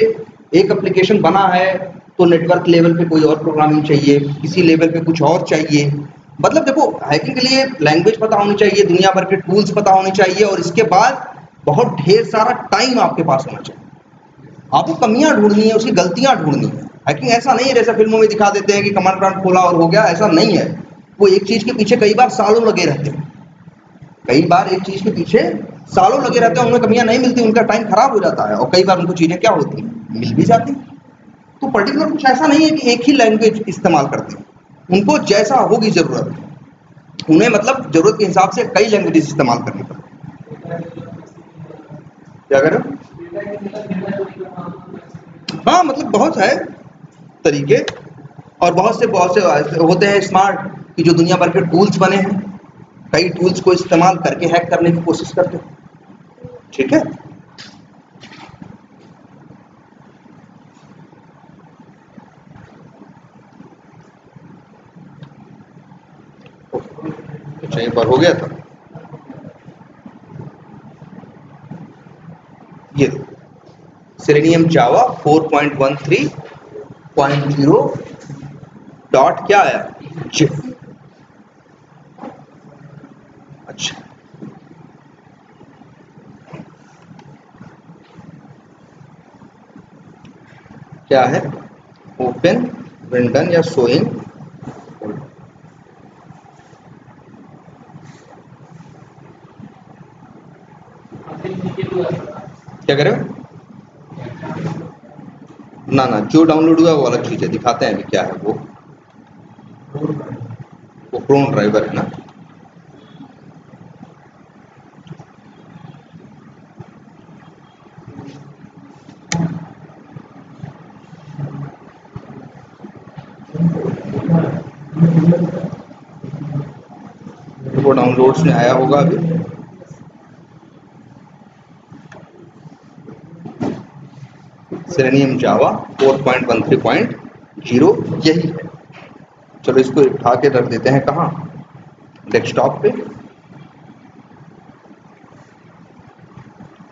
एक एप्लीकेशन बना है तो नेटवर्क लेवल पे कोई और प्रोग्रामिंग चाहिए, किसी लेवल पे कुछ और चाहिए। मतलब देखो हैकिंग के लिए लैंग्वेज पता होनी चाहिए, दुनिया भर के टूल्स पता होने चाहिए, और इसके बाद बहुत ढेर सारा टाइम आपके पास होना चाहिए। आपको कमियां ढूंढनी है, उसकी गलतियां ढूंढनी है। हैकिंग ऐसा नहीं है जैसा फिल्मों में दिखा देते हैं कि कमांड प्रॉम्प्ट खोला और हो गया, ऐसा नहीं है। वो एक चीज के पीछे कई बार सालों लगे रहते हैं, कई बार एक चीज के पीछे सालों लगे रहते हैं, उनमें कमियां नहीं मिलती, उनका टाइम खराब हो जाता है, और कई बार उनको चीजें क्या होती हैं, मिल भी जाती। तो पर्टिकुलर कुछ ऐसा नहीं है कि एक ही लैंग्वेज इस्तेमाल करते हैं, उनको जैसा होगी जरूरत, उन्हें मतलब जरूरत के हिसाब से कई लैंग्वेजेस इस्तेमाल करनी पड़ती। क्या करें, हाँ मतलब बहुत है तरीके, और बहुत से होते हैं स्मार्ट कि जो दुनिया भर के टूल्स बने हैं, कई टूल्स को इस्तेमाल करके हैक करने की कोशिश करते हैं। ठीक है, अच्छा एक बार हो गया था ये सेलेनियम जावा 4.13.0 डॉट क्या आया, जिप। अच्छा क्या है, ओपन विंडन या शोइंग, क्या करें ना ना, जो डाउनलोड हुआ वो अलग चीज है, दिखाते हैं अभी क्या है वो क्रोम ड्राइवर है ना। वो डाउनलोड्स में आया होगा अभी, सेलेनियम जावा 4.13.0 यही है। चलो इसको उठा के रख देते हैं कहाँ, डेस्कटॉप पे,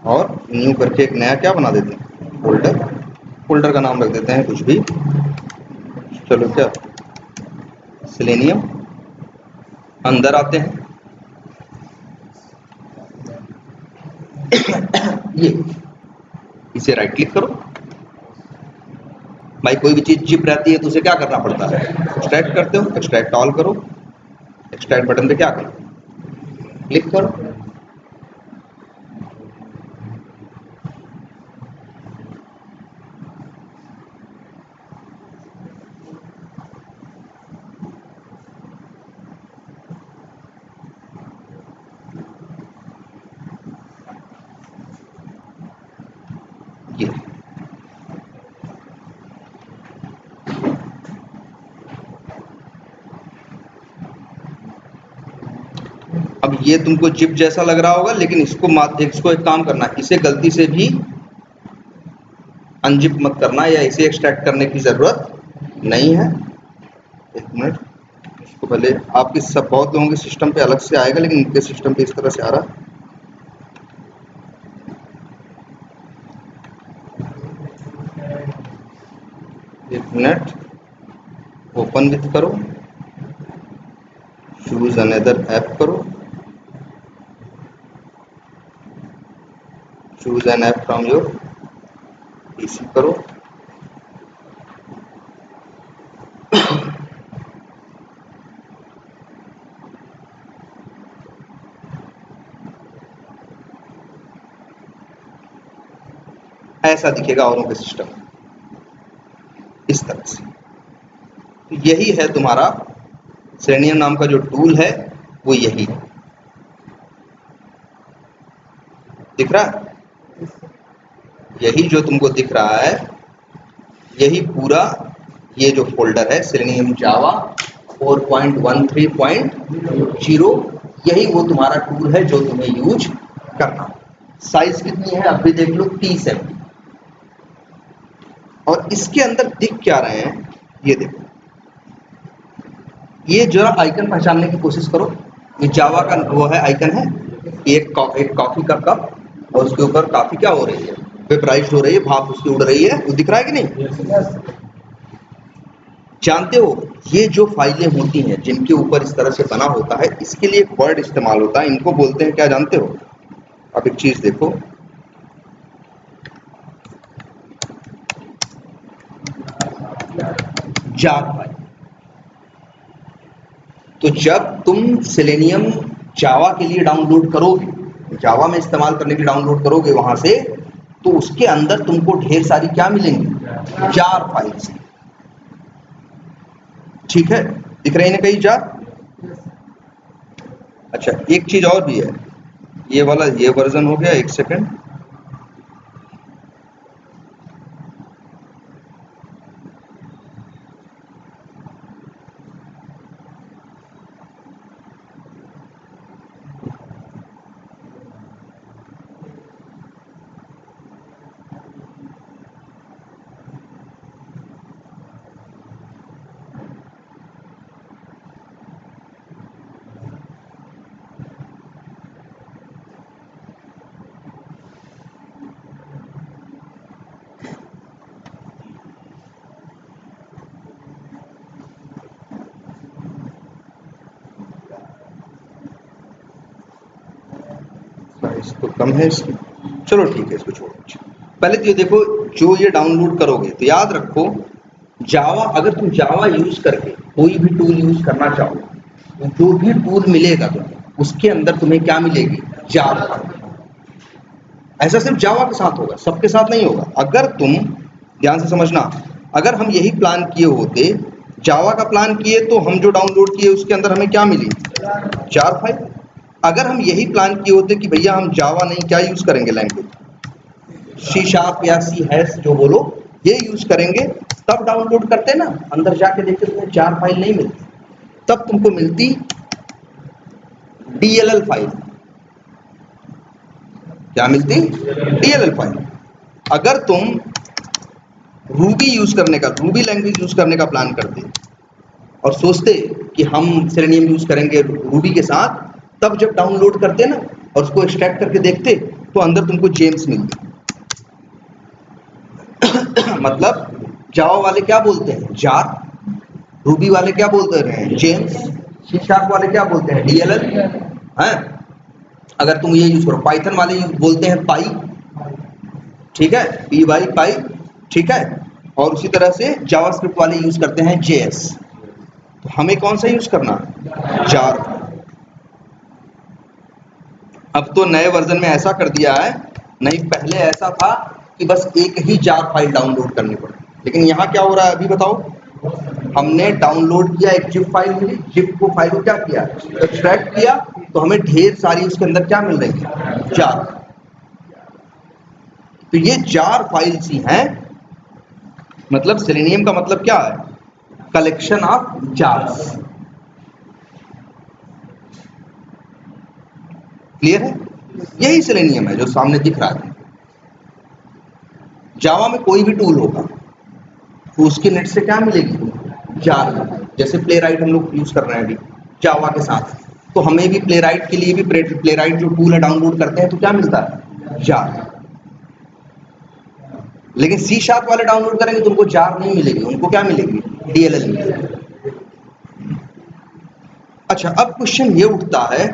और न्यू करके एक नया क्या बना देते हैं, फोल्डर। फोल्डर का नाम रख देते हैं कुछ भी, चलो क्या, सेलेनियम। अंदर आते हैं ये, इसे राइट क्लिक करो। भाई कोई भी चीज जिप रहती है तो उसे क्या करना पड़ता है, एक्सट्रैक्ट करते हो, एक्सट्रैक्ट ऑल करो, एक्सट्रैक्ट बटन पे क्या करो, क्लिक करो। ये अब ये तुमको जिप जैसा लग रहा होगा, लेकिन इसको एक काम करना, इसे गलती से भी अनजिप मत करना, या इसे एक्सट्रैक्ट करने की जरूरत नहीं है। एक मिनट, इसको पहले आपके सब बहुत लोगों के सिस्टम पे अलग से आएगा, लेकिन इनके सिस्टम पे इस तरह से आ रहा है। एक मिनट, ओपन विथ करो, चूज अनदर ऐप करो, choose an app from your PC करो, ऐसा दिखेगा औरों के सिस्टम इस तरह से। तो यही है तुम्हारा सेलेनियम नाम का जो टूल है, वो यही है। दिख रहा है? यही जो तुमको दिख रहा है, यही पूरा ये जो फोल्डर है सेलेनियम जावा 4.13.0, यही वो तुम्हारा टूल है जो तुम्हें यूज करना। साइज कितनी है अब भी देख लो, 30 MB। और इसके अंदर दिख क्या रहे हैं ये देखो, ये जरा आइकन पहचानने की कोशिश करो। ये जावा का वो है, आइकन है, एक कॉफी का कप और उसके ऊपर काफी क्या हो रही है, वेपराइज्ड हो रही है, भाप उसकी उड़ रही है, वो दिख रहा है कि नहीं? जानते हो ये जो फाइलें होती हैं जिनके ऊपर इस तरह से बना होता है, इसके लिए एक वर्ड इस्तेमाल होता है, इनको बोलते हैं क्या जानते हो? अब एक चीज देखो, जार फाइल। तो जब तुम सेलेनियम जावा के लिए डाउनलोड करोगे, जावा में इस्तेमाल करने के लिए डाउनलोड करोगे वहां से, तो उसके अंदर तुमको ढेर सारी क्या मिलेंगी? Jar files. ठीक है, दिख रही है ना कहीं जार? अच्छा, एक चीज और भी है, ये वाला ये वर्जन हो गया, एक सेकंड, इसको कम है इसकी, चलो ठीक है, इसको छोड़ो। पहले तो ये देखो, जो ये डाउनलोड करोगे तो याद रखो, जावा, अगर तुम जावा यूज करके कोई भी टूल यूज करना चाहो, तो जो भी टूल मिलेगा तुम्हें, उसके अंदर तुम्हें क्या मिलेगी? Jar file. ऐसा सिर्फ जावा के साथ होगा, सबके साथ नहीं होगा। अगर तुम ध्यान से समझना, अगर हम यही प्लान किए होते, जावा का प्लान किए, तो हम जो डाउनलोड किए उसके अंदर हमें क्या मिली? Jar file. अगर हम यही प्लान किए होते कि भैया हम जावा नहीं, क्या यूज करेंगे लैंग्वेज, C# या C#, जो बोलो, ये यूज करेंगे, तब डाउनलोड करते ना, अंदर जाके देखते तुम्हें जार फाइल नहीं मिलती, तब तुमको मिलती DLL फाइल। क्या मिलती? DLL file. अगर तुम रूबी यूज करने का, रूबी लैंग्वेज यूज करने का प्लान करते और सोचते कि हम सेलेनियम यूज करेंगे रूबी के साथ, तब जब डाउनलोड करते ना और उसको एक्सट्रैक्ट करके देखते, तो अंदर तुमको जेम्स मिलती। मतलब जावा वाले क्या बोलते हैं? जार। रूबी वाले क्या बोलते हैं? जेम्स। C# वाले क्या बोलते हैं? DLL। हैं? अगर तुम ये यूज करो, पाइथन वाले बोलते हैं पाई, ठीक है, PY पाई, ठीक है, और उसी तरह से जावास्क्रिप्ट वाले यूज करते हैं JS। तो हमें कौन सा यूज करना? जार। अब तो नए वर्जन में ऐसा कर दिया है, नहीं पहले ऐसा था कि बस एक ही जार फाइल डाउनलोड करनी पड़े, लेकिन यहाँ क्या हो रहा है अभी बताओ? हमने डाउनलोड किया, एक जिप फाइल मिली, जिप को फाइल को क्या किया? एक्सट्रैक्ट किया, तो हमें ढेर सारी उसके अंदर क्या मिल रही है? जार। तो ये जार फाइल्स ही हैं, मतलब सेलेनियम का मतलब क्या है? Collection of jars. क्लियर है? यही सेलेनियम है जो सामने दिख रहा है। जावा में कोई भी टूल होगा तो उसके नेट से क्या मिलेगी? जार। जैसे प्लेराइट हम लोग यूज कर रहे हैं अभी जावा के साथ, तो हमें भी प्लेराइट के लिए भी प्लेराइट जो टूल है डाउनलोड करते हैं तो क्या मिलता है? जार। लेकिन C# वाले डाउनलोड करेंगे तो उनको जार नहीं मिलेगी, उनको क्या मिलेगी? DLL मिलेगी। अच्छा, अब क्वेश्चन ये उठता है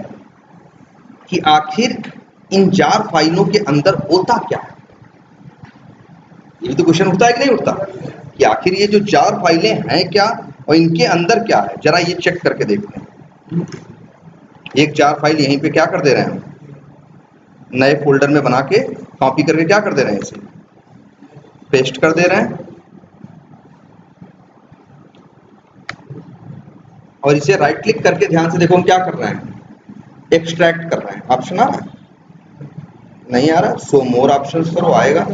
कि आखिर इन जार फाइलों के अंदर होता क्या है? ये तो क्वेश्चन उठता है कि नहीं उठता, कि आखिर ये जो जार फाइलें हैं क्या और इनके अंदर क्या है? जरा ये चेक करके देखते हैं। एक जार फाइल यहीं पे क्या कर दे रहे हैं हम, नए फोल्डर में बना के कॉपी करके क्या कर दे रहे हैं इसे, पेस्ट कर दे रहे हैं और इसे राइट क्लिक करके ध्यान से देखो हम क्या कर रहे हैं, एक्सट्रैक्ट कर रहे हैं। ऑप्शन आ रहा है? नहीं आ रहा? सो मोर ऑप्शंस करो, आएगा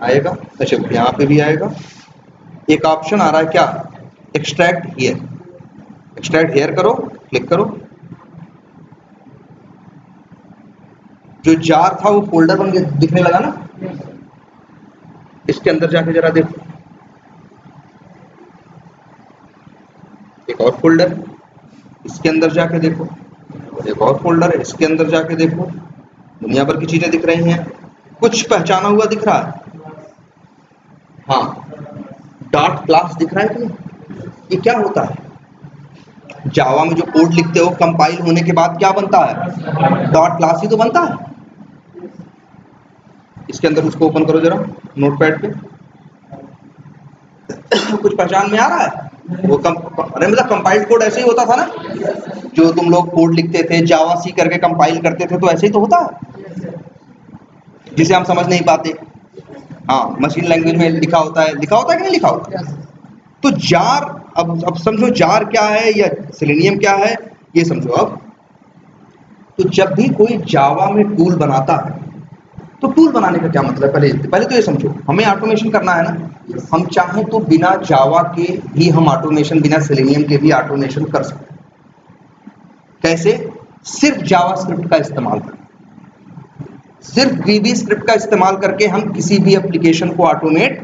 आएगा। अच्छा यहाँ पे भी आएगा। एक ऑप्शन आ रहा है क्या, एक्सट्रैक्ट हियर। एक्सट्रैक्ट हियर करो, क्लिक करो। जो जार था वो फोल्डर बन के दिखने लगा ना। इसके अंदर जाके जरा देखो, एक और फोल्डर, इसके अंदर जाके देखो एक और फोल्डर है, इसके अंदर जाके देखो दुनिया भर की चीजें दिख रही हैं। कुछ पहचाना हुआ दिख रहा है? हाँ, डॉट क्लास दिख रहा है कि नहीं? ये क्या होता है? जावा में जो कोड लिखते हो कंपाइल होने के बाद क्या बनता है? डॉट क्लास ही तो बनता है। इसके अंदर उसको ओपन करो जरा नोटपैड पे। कुछ पहचान में आ रहा है? वो अरे मतलब कंपाइल्ड कोड ऐसे ही होता था ना, जो तुम लोग कोड लिखते थे जावा सी करके कंपाइल करते थे, तो ऐसे ही तो होता है, जिसे हम समझ नहीं पाते। हाँ, मशीन लैंग्वेज में लिखा होता है कि नहीं लिखा होता? तो जार, अब समझो जार क्या है या सेलेनियम क्या है, ये समझो अब। तो जब भी कोई जावा में टूल बनाता है, तो टूल बनाने का क्या मतलब है? पहले तो ये समझो, हमें ऑटोमेशन करना है ना। हम चाहें तो बिना जावा के भी हम ऑटोमेशन, बिना सेलेनियम के भी ऑटोमेशन कर सकते हैं। कैसे? सिर्फ जावास्क्रिप्ट का इस्तेमाल करके, सिर्फ VB स्क्रिप्ट का इस्तेमाल करके हम किसी भी एप्लीकेशन को ऑटोमेट,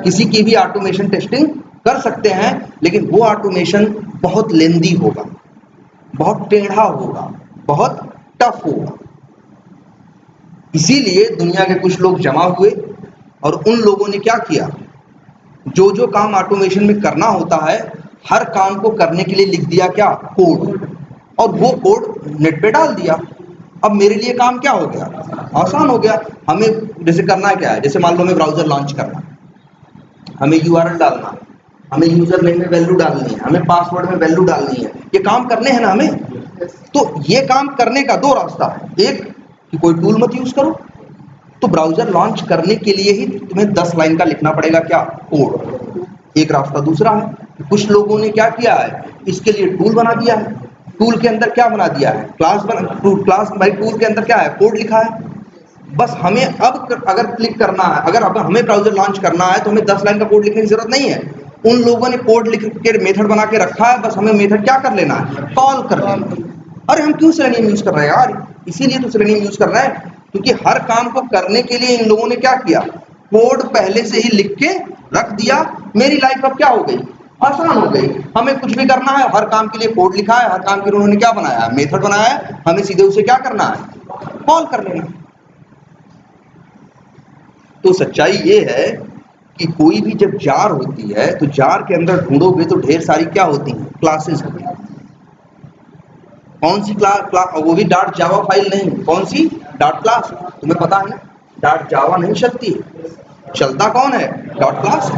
किसी की भी ऑटोमेशन टेस्टिंग कर सकते हैं। लेकिन वो ऑटोमेशन बहुत लेंदी होगा, बहुत टेढ़ा होगा, बहुत टफ होगा। इसीलिए दुनिया के कुछ लोग जमा हुए और उन लोगों ने क्या किया, जो जो काम ऑटोमेशन में करना होता है, हर काम को करने के लिए लिख दिया क्या, कोड, और वो कोड नेट पे डाल दिया। अब मेरे लिए काम क्या हो गया, आसान हो गया। हमें जैसे करना क्या है, जैसे मान लो हमें ब्राउजर लॉन्च करना, हमें URL डालना, हमें यूजर नेम में वैल्यू डालनी है, हमें पासवर्ड में वैल्यू डालनी है, ये काम करने हैं ना हमें। तो ये काम करने का दो रास्ता है, एक कि कोई टूल मत यूज करो, तो ब्राउजर लॉन्च करने के लिए ही तुम्हें 10 लाइन का लिखना पड़ेगा क्या, कोड। एक रास्ता दूसरा है, कुछ लोगों ने क्या किया है, इसके लिए टूल बना दिया है। टूल के अंदर क्या बना दिया है, क्लास क्लास भाई टूल के अंदर क्या है, कोड लिखा है। बस हमें अब अगर क्लिक करना है, अगर अब हमें ब्राउजर लॉन्च करना है, तो हमें 10 लाइन का कोड लिखने की जरूरत नहीं है। उन लोगों ने कोड लिख के मेथड बना के रखा है, बस हमें मेथड क्या कर लेना है, कॉल कर लेना है। अरे हम क्यों सेलेनियम यूज कर रहे हैं यार? इसीलिए तो सेलेनियम यूज कर रहे हैं, क्योंकि हर काम को करने के लिए इन लोगों ने क्या किया, कोड पहले से ही लिख के रख दिया। मेरी लाइफ अब क्या हो गई, आसान हो गई। हमें कुछ भी करना है, हर काम के लिए कोड लिखा है, हर काम के लिए उन्होंने क्या बनाया है, मेथड बनाया है, हमें सीधे उसे क्या करना है, कॉल कर लेना। तो सच्चाई ये है कि कोई भी जब जार होती है, तो जार के अंदर ढूंढोगे तो ढेर सारी क्या होती हैं, क्लासेस होती हैं। कौन सी क्लास, वो भी डॉट जावा फाइल नहीं, कौन सी, डॉट क्लास। तुम्हें पता है ना, डॉट जावा नहीं चलती, चलता कौन है, डॉट क्लास।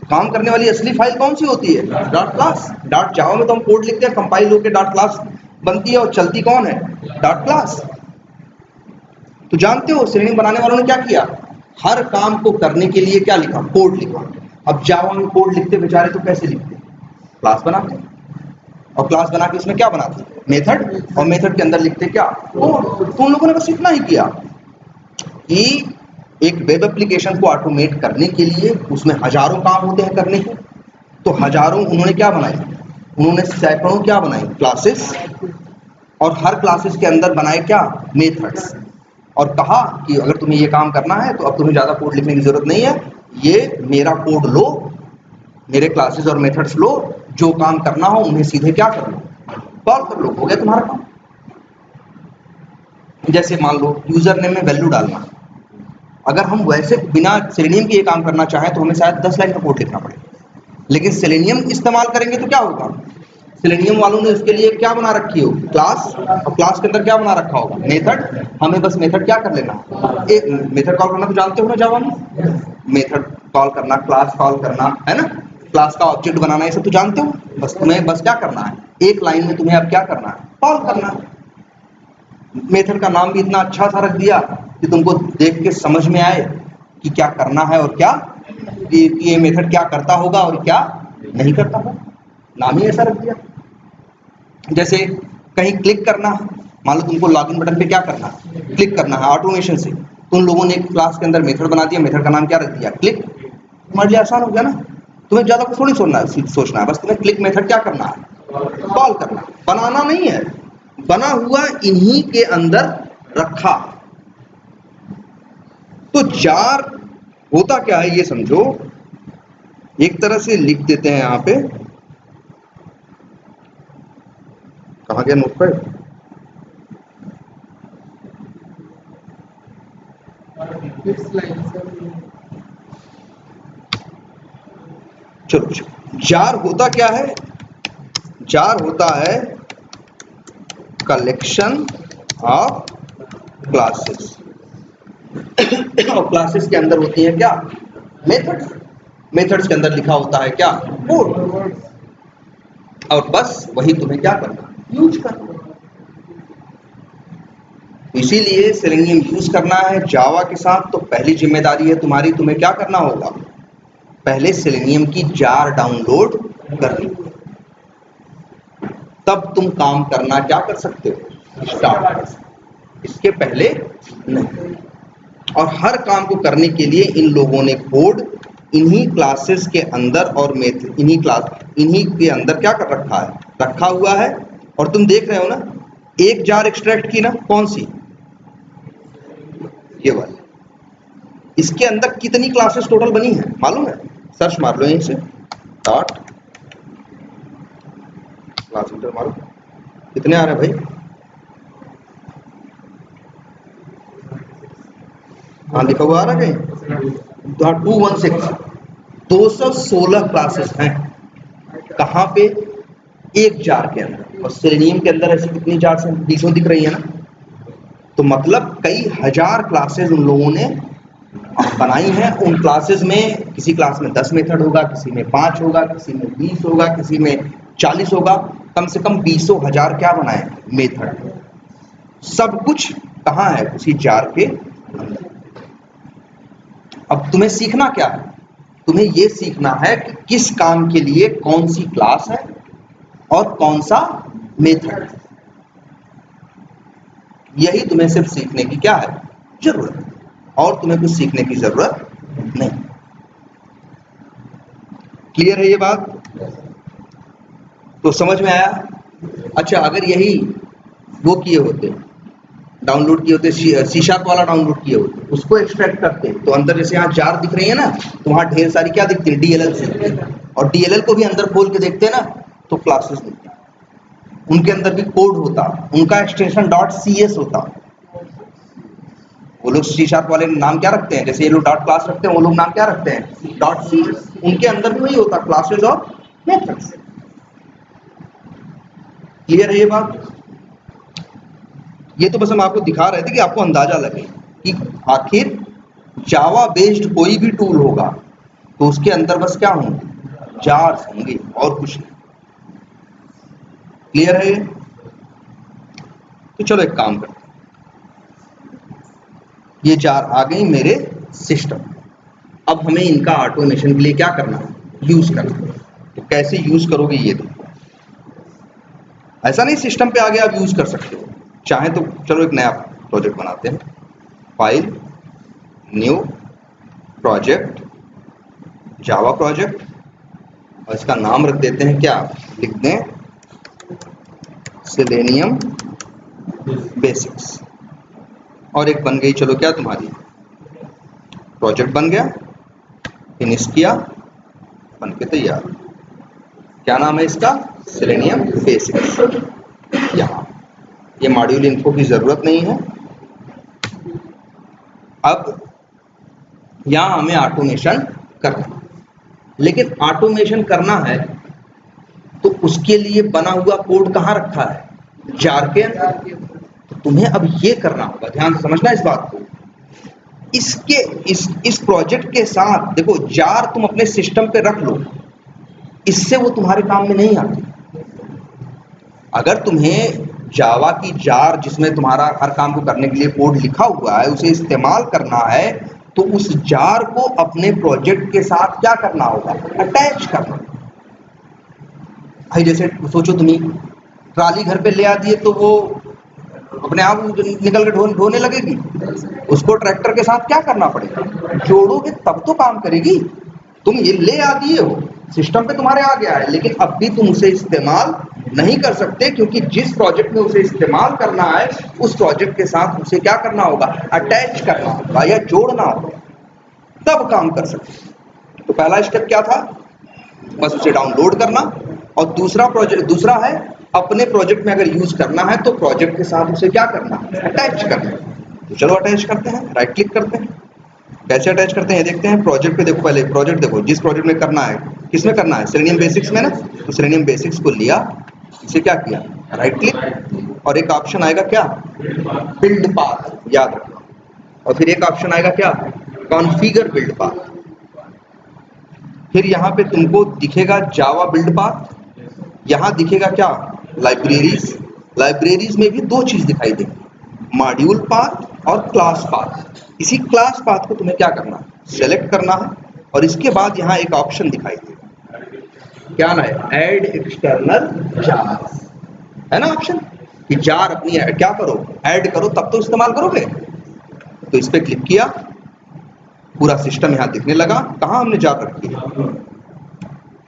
काम करने वाली असली फाइल कौन सी होती है, डॉट क्लास। डॉट जावा में तो हम कोड लिखते हैं, कंपाइल होकर डॉट क्लास बनती है, और चलती कौन है, डॉट क्लास। तो जानते हो सेलेनियम बनाने वालों ने क्या किया, हर काम को करने के लिए क्या लिखा, कोड लिखा। अब जावा में कोड लिखते बेचारे तो कैसे लिखते, क्लास बनाते, और क्लास बना के इसमें क्या बनाते, मेथड, और मेथड के अंदर लिखते क्या, कोड। तो उन लोगों ने बस इतना ही किया कि एक वेब एप्लीकेशन को ऑटोमेट करने के लिए उसमें हजारों काम होते हैं करने के, तो हजारों उन्होंने क्या बनाए, उन्होंने सैकड़ों क्या बनाए, क्लासेस, और हर क्लासेस के अंदर बनाए क्या, मेथड्स। और कहा कि अगर तुम्हें ये काम करना है तो अब तुम्हें ज्यादा कोड लिखने की जरूरत नहीं है, ये मेरा कोड लो, मेरे क्लासेस और मेथड्स लो, जो काम करना हो उन्हें सीधे क्या कर लो, कॉल कर लो, हो गया तुम्हारा काम। जैसे मान लो यूजर नेम में वैल्यू डालना, अगर हम वैसे बिना सेलेनियम के ये काम करना चाहें तो हमें शायद 10 लाइन का कोड लिखना पड़ेगा, लेकिन सेलेनियम इस्तेमाल करेंगे तो क्या होगा, सेलेनियम वालों ने उसके लिए क्या बना रखी हो, क्लास, और क्लास के अंदर क्या बना रखा होगा, मेथड। हमें बस मेथड क्या कर लेना, एक मेथड कॉल करना तो जानते हो ना जावा में, मेथड कॉल करना, क्लास कॉल करना, है ना, क्लास का ऑब्जेक्ट बनाना, ये सब तो जानते हो। बस तुम्हें बस क्या करना है, एक लाइन में तुम्हें अब क्या करना है, कॉल करना है। मेथड का नाम भी इतना अच्छा सा रख दिया कि तुमको देख के समझ में आए कि क्या करना है और क्या ये मेथड क्या करता होगा और क्या नहीं करता होगा, नाम ही ऐसा रख दिया। जैसे कहीं क्लिक करना, मान लो तुमको लॉगिन बटन पे क्या करना है, क्लिक करना है ऑटोमेशन से, तुम लोगों ने एक क्लास के अंदर मेथड बना दिया, मेथड का नाम क्या रख दिया, क्लिक। तुम्हारे लिए आसान हो गया ना, तुम्हें ज्यादा कुछ थोड़ी सोचना है, बस तुम्हें क्लिक मेथड क्या करना है, कॉल करना, बनाना नहीं है, बना हुआ इन्हीं के अंदर रखा। तो जार होता क्या है ये समझो, एक तरह से लिख देते हैं यहां पे, कहां गया नोट पर, चलो जार होता क्या है, जार होता है कलेक्शन ऑफ क्लासेस और क्लासेस के अंदर होती है क्या, मेथड्स, मेथड्स के अंदर लिखा होता है क्या, कोड, और बस वही तुम्हें क्या करना, यूज करना। इसीलिए सेलेनियम यूज करना है जावा के साथ, तो पहली जिम्मेदारी है तुम्हारी, तुम्हें क्या करना होगा, पहले सेलेनियम की जार डाउनलोड करनी, तब तुम काम करना क्या कर सकते हो, स्टार्ट, इसके पहले नहीं। और हर काम को करने के लिए इन लोगों ने कोड इन्हीं क्लासेस के अंदर और इन्हीं के अंदर क्या कर रखा है, रखा हुआ है। और तुम देख रहे हो ना, एक जार एक्सट्रैक्ट की ना, कौन सी, ये वाली, इसके अंदर कितनी क्लासेस टोटल बनी है मालूम है, सर्च मार लो यहीं से, डॉट क्लास इंटर मारो, कितने आ रहे हैं भाई, हाँ लिखा हुआ आ रहा कहीं, 216, 216 क्लासेस हैं, कहाँ पे, एक जार के अंदर। और सेलेनियम के अंदर ऐसी कितनी जार हैं, 20 दिख रही है ना, तो मतलब कई हजार क्लासेस उन लोगों ने बनाई हैं। उन क्लासेस में किसी क्लास में 10 मेथड होगा, किसी में 5 होगा, किसी में 20 होगा, किसी में 40 होगा, कम से कम 20,000 क्या बनाए मेथड, सब कुछ कहाँ है, उसी जार के अंदर। अब तुम्हें सीखना क्या है, तुम्हें यह सीखना है कि किस काम के लिए कौन सी क्लास है और कौन सा मेथड, यही तुम्हें सिर्फ सीखने की क्या है, जरूरत है, और तुम्हें कुछ सीखने की जरूरत नहीं। क्लियर है ये बात, तो समझ में आया। अच्छा, अगर यही वो किए होते, डाउनलोड किए होते, सी शार्प वाला डाउनलोड किए होते, उसको एक्सट्रैक्ट करते, तो अंदर जैसे यहाँ जार दिख रही है ना, तो वहां ढेर सारी क्या दिखती है, डीएलएल दिखती है, और डीएलएल को भी अंदर खोल के देखते हैं ना, तो क्लासेस दिखती है, उनके अंदर भी कोड होता, उनका एक्सटेंशन .cs होता। वो लोग सी शार्प वाले नाम क्या रखते हैं, जैसे ये लोग डॉट क्लास रखते हैं, वो लोग नाम क्या रखते हैं, .cs, उनके अंदर भी वही होता, क्लासेस और मेथड्स। क्लियर है ये बात, ये तो बस हम आपको दिखा रहे थे कि आपको अंदाजा लगे कि आखिर जावा बेस्ड कोई भी टूल होगा तो उसके अंदर बस क्या होंगे, जार्स होंगे और कुछ नहीं। क्लियर है ये, तो चलो एक काम करते हैं, ये जार आ गई मेरे सिस्टम, अब हमें इनका ऑटोमेशन के लिए क्या करना है, यूज करना है। तो कैसे यूज करोगे ये देखो, ऐसा नहीं सिस्टम पे आगे आप यूज कर सकते हो, चाहे तो चलो एक नया प्रोजेक्ट बनाते हैं, file, new project, Java project, और इसका नाम रख देते हैं क्या, लिख दें सेलेनियम बेसिक्स, और एक बन गई चलो क्या तुम्हारी, प्रोजेक्ट बन गया, फिनिश किया, बन के तैयार। क्या नाम है इसका, सेलेनियम बेसिक्स। यहाँ ये मॉड्यूल इन्फो की जरूरत नहीं है। अब यहाँ हमें ऑटोमेशन करना, लेकिन ऑटोमेशन करना है तो उसके लिए बना हुआ कोड कहाँ रखा है, जार के अंदर। तो तुम्हें अब ये करना होगा, ध्यान से समझना इस बात को, इसके इस प्रोजेक्ट के साथ देखो, जार तुम अपने सिस्टम पे रख लो, इससे वो तुम्हारे काम में नहीं आती। अगर तुम्हें जावा की जार जिसमें तुम्हारा हर काम को करने के लिए कोड लिखा हुआ है उसे इस्तेमाल करना है, तो उस जार को अपने प्रोजेक्ट के साथ क्या करना होगा, अटैच करना। भाई जैसे सोचो तुम्ही ट्राली घर पे ले आती है तो वो अपने आप निकल के ढोने लगेगी, उसको ट्रैक्टर के साथ क्या करना पड़ेगा, जोड़ोगे तब तो काम करेगी। तुम ये ले आ दिए हो, सिस्टम पे तुम्हारे आ गया है, लेकिन अब भी तुम उसे इस्तेमाल नहीं कर सकते, क्योंकि जिस प्रोजेक्ट में उसे इस्तेमाल करना है उस प्रोजेक्ट के साथ उसे क्या करना होगा, अटैच करना होगा या जोड़ना होगा, तब काम कर सकते। तो पहला स्टेप क्या था, बस उसे डाउनलोड करना, और दूसरा है अपने प्रोजेक्ट में अगर यूज करना है तो प्रोजेक्ट के साथ उसे क्या करना, अटैच करना। तो चलो अटैच करते हैं, राइट क्लिक करते हैं। कैसे अटैच करते हैं देखते हैं। प्रोजेक्ट पे देखो, पहले प्रोजेक्ट देखो, जिस प्रोजेक्ट में करना है, किसमें करना है, सेलेनियम बेसिक्स में ना। तो सेलेनियम बेसिक्स को लिया, इसे क्या किया, राइट क्लिक, और एक ऑप्शन आएगा क्या, बिल्ड पाथ, याद रखना। और फिर एक ऑप्शन आएगा क्या, कॉन्फ़िगर बिल्ड पाथ। फिर यहाँ पे तुमको दिखेगा जावा बिल्ड पाथ, यहाँ दिखेगा क्या, लाइब्रेरीज। लाइब्रेरीज में भी दो चीज दिखाई देगी, मॉड्यूल पाथ और क्लास पाथ। इसी क्लास पाथ को तुम्हें क्या करना है, सेलेक्ट करना है, और इसके बाद यहाँ एक ऑप्शन दिखाई देगा, क्या ना है, ऐड एक्सटर्नल जार, है ना ऑप्शन, कि जार अपनी क्या करो, ऐड करो, तब तो इस्तेमाल करोगे। तो इस पे क्लिक किया, पूरा सिस्टम यहाँ दिखने लगा। कहाँ हमने जार रखी है,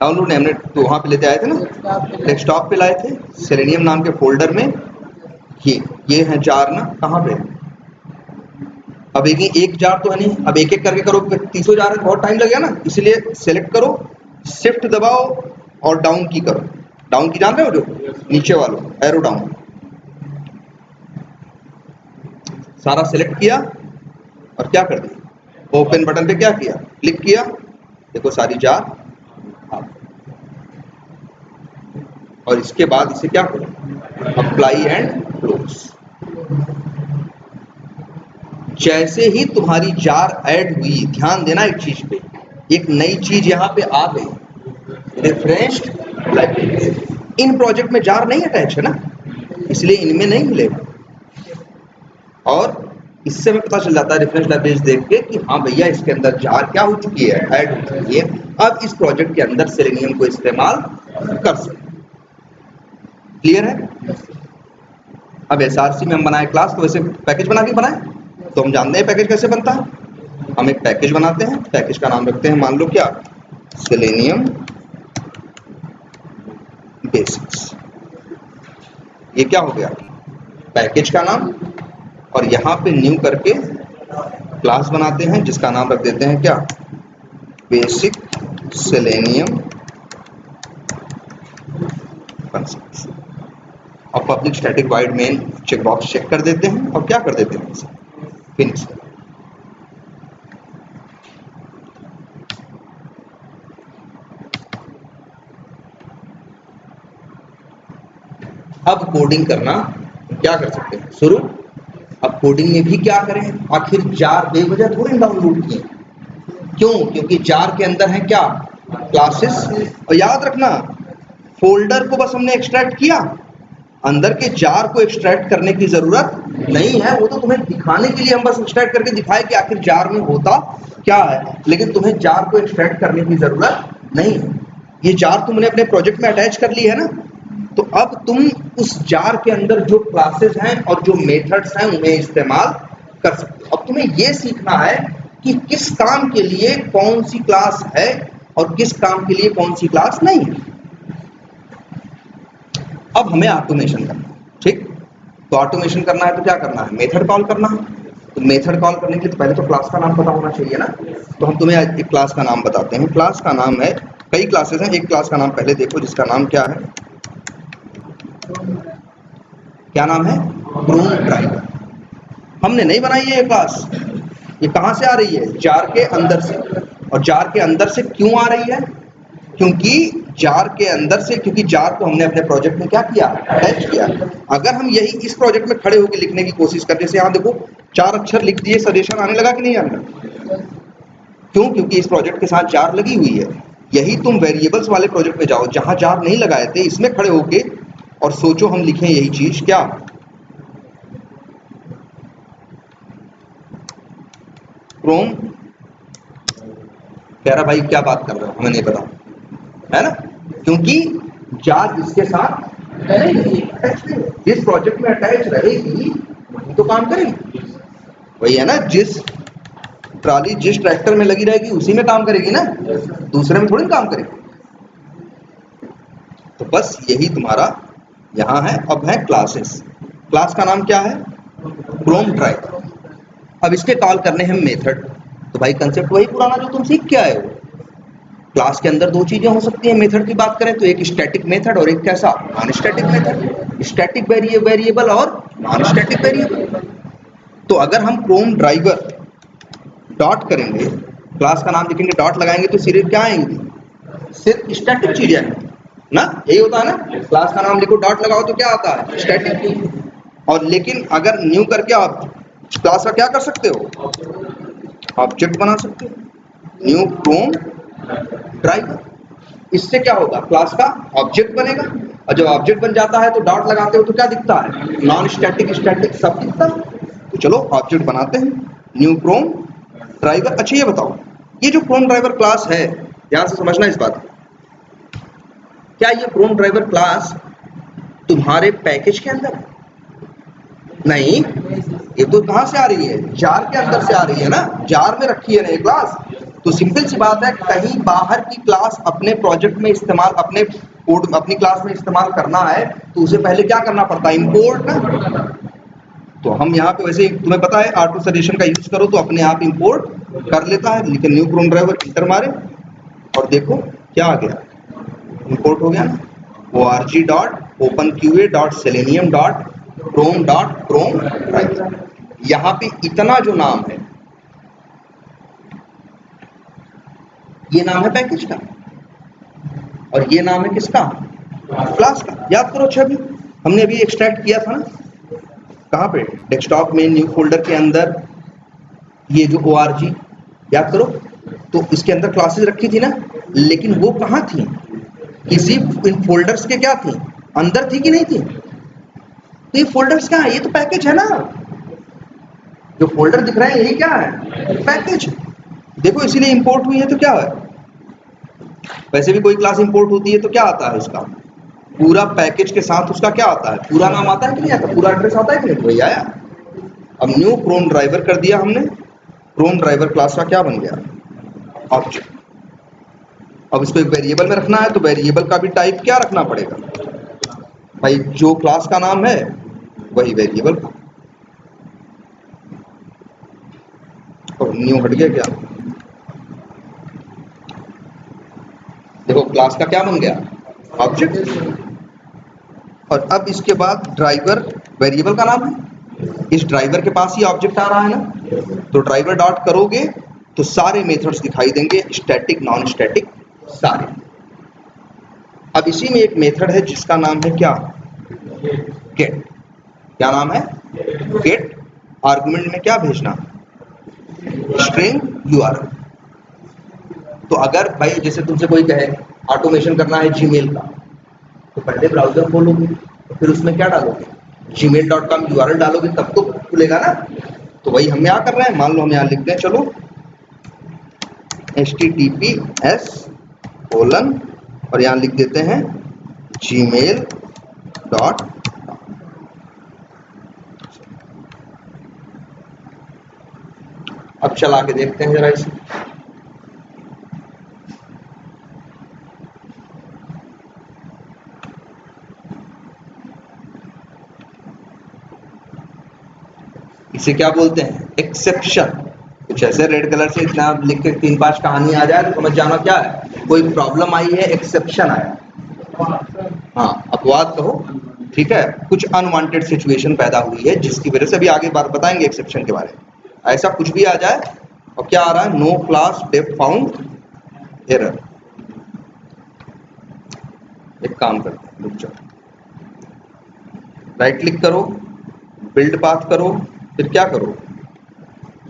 डाउनलोड हमने तो वहां पे लेते आए थे ना, डेस्कटॉप पे लाए थे, सेलेनियम नाम के फोल्डर में। ये है जार ना, कहाँ पे, अब एक जार तो है नहीं, अब एक एक करके करो, 300 जार है, बहुत टाइम लगेगा ना, इसलिए सेलेक्ट करो, शिफ्ट दबाओ और डाउन की करो। डाउन की जान रहे हो, जो नीचे वालों एरो डाउन, सारा सेलेक्ट किया और क्या कर दिया, ओपन बटन पे क्या किया, क्लिक किया, देखो सारी जार। और इसके बाद इसे क्या करो, अप्लाई एंड क्लोज। जैसे ही तुम्हारी जार ऐड हुई, ध्यान देना एक चीज पे, एक नई चीज यहाँ पे आ गई, रेफरेंस्ड लाइब्रेरी। इन प्रोजेक्ट में जार नहीं अटैच है ना, इसलिए इनमें नहीं मिलेगा। और इससे हमें पता चल जाता है रेफरेंस लाइब्रेरीज देख के कि हाँ भैया इसके अंदर जार क्या हो चुकी है, ऐड हो चुकी है। अब इस प्रोजेक्ट के अंदर सेलेनियम को इस्तेमाल कर सकते। क्लियर है। अब एसआरसी में हम बनाए क्लास, तो वैसे पैकेज बना के बनाए, तो हम जानते हैं पैकेज कैसे बनता है। हम एक पैकेज बनाते हैं, पैकेज का नाम रखते हैं, मान लो क्या, सेलेनियम बेसिक्स। ये क्या हो गया, पैकेज का नाम। और यहाँ पे न्यू करके क्लास बनाते हैं जिसका नाम रख देते हैं क्या, बेसिक सेलेनियम कंसेप्ट्स। और public static void main checkbox check कर देते हैं और क्या कर देते हैं, फिनिश। अब कोडिंग करना क्या कर सकते हैं, शुरू। अब कोडिंग में भी क्या करें, आखिर जार बेवजह थोड़ी डाउनलोड किए, क्यों, क्योंकि जार के अंदर है क्या, क्लासेस। और याद रखना, फोल्डर को बस हमने एक्सट्रैक्ट किया, अंदर के जार को एक्सट्रैक्ट करने की जरूरत नहीं है। वो तो तुम्हें दिखाने के लिए हम बस एक्सट्रैक्ट करके दिखाए कि आखिर जार में होता क्या है, लेकिन तुम्हें जार को एक्सट्रैक्ट करने की जरूरत नहीं है। ये जार तुमने अपने प्रोजेक्ट में अटैच कर ली है ना, तो अब तुम उस जार के अंदर जो क्लासेस हैं और जो मेथड्स हैं उन्हें इस्तेमाल कर सकते हो। अब तुम्हें ये सीखना है कि किस काम के लिए कौन सी क्लास है और किस काम के लिए कौन सी क्लास नहीं है। अब हमें ऑटोमेशन करना है, ठीक। तो ऑटोमेशन करना है तो क्या करना है, मेथड कॉल करना है। तो मेथड कॉल करने के लिए तो पहले तो क्लास का नाम पता होना चाहिए ना। तो हम तुम्हें एक क्लास का नाम बताते हैं। क्लास का नाम है, कई क्लासेस हैं, एक क्लास का नाम पहले देखो जिसका नाम क्या है, क्या नाम है, क्रोम ड्राइवर। हमने नहीं बनाई है ये क्लास, ये कहां से आ रही है, जार के अंदर से। और जार के अंदर से क्यों आ रही है, क्योंकि जार के अंदर से, क्योंकि जार को हमने अपने प्रोजेक्ट में क्या किया, अटैच किया। अगर हम यही इस प्रोजेक्ट में खड़े होकर लिखने की कोशिश करते, जैसे यहाँ देखो 4 अक्षर लिख दिए, सजेशन आने लगा कि नहीं आने लगा, क्यों, क्योंकि इस प्रोजेक्ट के साथ जार लगी हुई है। यही तुम वेरिएबल्स वाले प्रोजेक्ट में जाओ जहां जार नहीं लगाए थे, इसमें खड़े होके और सोचो हम लिखें यही चीज, क्या, क्रोम कह रहा भाई क्या बात कर रहे हो, हमें नहीं पता, है ना, क्योंकि जार इसके साथ रहेगी, जिस प्रोजेक्ट में अटैच रहेगी वही तो काम करेगी, वही है ना, जिस ट्रॉली जिस ट्रैक्टर में लगी रहेगी उसी में काम करेगी ना, दूसरे में थोड़ी काम करेगी। तो बस यही तुम्हारा यहाँ है। अब है क्लासेस। क्लास का नाम क्या है? Chrome driver. अब इसके कॉल करने हैं मेथड। तो भाई कंसेप्ट वही पुराना जो तुम सीख के आए हो। क्लास के अंदर दो चीजें हो सकती हैं मेथड की बात करें तो, एक स्टैटिक मेथड और एक कैसा, non static method. Static variable और नॉन स्टैटिक वेरिएबल। तो अगर हम क्रोम ड्राइवर डॉट करेंगे, क्लास का नाम लिखेंगे, डॉट लगाएंगे तो सिर्फ क्या आएंगी? सिर्फ स्टैटिक चीजें आएंगी ना, यही होता है ना। क्लास का नाम लिखो, डॉट लगाओ तो क्या आता है? स्टैटिक। और लेकिन अगर न्यू करके आप क्लास का क्या कर सकते हो? ऑब्जेक्ट बना सकते हो। New Chrome driver. इससे क्या होगा? क्लास का ऑब्जेक्ट बनेगा, और जब ऑब्जेक्ट बन जाता है तो डॉट लगाते हो तो क्या दिखता है? नॉन स्टैटिक स्टैटिक सब दिखता है। तो चलो ऑब्जेक्ट बनाते हैं, न्यू क्रोम ड्राइवर। अच्छा ये बताओ, ये जो क्रोम ड्राइवर क्लास है, ध्यान से समझना इस बात, क्या ये क्रोम ड्राइवर क्लास तुम्हारे पैकेज के अंदर? नहीं, ये तो कहां से आ रही है? जार के अंदर से आ रही है ना, जार में रखी है ना ये क्लास। तो सिंपल सी बात है, कहीं बाहर की क्लास अपने प्रोजेक्ट में इस्तेमाल, अपने कोड अपनी क्लास में इस्तेमाल करना है तो उसे पहले क्या करना पड़ता है? इंपोर्ट ना। तो हम यहाँ पे वैसे तुम्हें पता है ऑटो सजेशन का यूज करो तो अपने आप इंपोर्ट कर लेता है, लेकिन न्यू क्रोम ड्राइवर इंटर मारे और देखो क्या आ गया, इंपोर्ट हो गया ना। org.openqa.selenium.chrome driver. यहाँ पे इतना जो नाम है, ये नाम है पैकेज का और ये नाम है किसका? क्लास का। याद करो छवि, हमने अभी एक्सट्रैक्ट किया था ना, कहाँ पे? डेस्कटॉप में न्यू फोल्डर के अंदर, ये जो org, याद करो, तो इसके अंदर क्लासेस रखी थी ना, लेकिन वो कहाँ थी? किसी इन फोल्डर्स के क्या थी? अंदर थी कि नहीं थी? तो ये फोल्डर्स क्या है? ये तो पैकेज है ना, जो फोल्डर दिख रहे हैं यही क्या है? पैकेज। देखो इसीलिए इंपोर्ट हुई है तो क्या है? वैसे भी कोई क्लास इंपोर्ट होती है तो क्या आता है उसका? पूरा पैकेज के साथ उसका क्या आता है? पूरा नाम आता है कि नहीं आता? पूरा एड्रेस आता है कि नहीं? वही आया। अब न्यू क्रोम ड्राइवर कर दिया हमने, क्रोम ड्राइवर क्लास का क्या बन गया? ऑब्जेक्ट। अब इसको एक वेरिएबल में रखना है तो वेरिएबल का भी टाइप क्या रखना पड़ेगा भाई? जो क्लास का नाम है वही वेरिएबल का। और न्यू हट गया क्या? देखो क्लास का क्या बन गया? ऑब्जेक्ट। और अब इसके बाद ड्राइवर वेरिएबल का नाम है, इस ड्राइवर के पास ही ऑब्जेक्ट आ रहा है ना, तो ड्राइवर डॉट करोगे तो सारे मेथड्स दिखाई देंगे, स्टैटिक नॉन स्टैटिक सारे। अब इसी में एक मेथड है जिसका नाम है क्या? गेट। क्या नाम है? गेट। आर्गुमेंट में क्या भेजना? String URL। तो अगर भाई जैसे तुमसे कोई कहे ऑटोमेशन करना है जीमेल का, तो पहले ब्राउजर खोलोगे तो फिर उसमें क्या डालोगे? gmail.com URL डालोगे तब तो खुलेगा ना। तो वही हम यहाँ कर रहे हैं। मान लो हम यहाँ लिखते हैं, चलो https और यहाँ लिख देते हैं gmail.com। अब चला के देखते हैं जरा इसे। इसे क्या बोलते हैं? एक्सेप्शन। कुछ ऐसे रेड कलर से इतना लिख के 3-5 कहानी आ जाए तो समझ जाना क्या है, कोई प्रॉब्लम आई है, एक्सेप्शन आया। हाँ, अपवाद कहो, ठीक है, कुछ अनवांटेड सिचुएशन पैदा हुई है जिसकी वजह से, अभी आगे बात बताएंगे एक्सेप्शन के बारे में। ऐसा कुछ भी आ जाए और क्या आ रहा है? No class def found error. एक काम करते हैं, रुक जाओ, राइट क्लिक करो, बिल्ड पाथ करो, फिर क्या करो?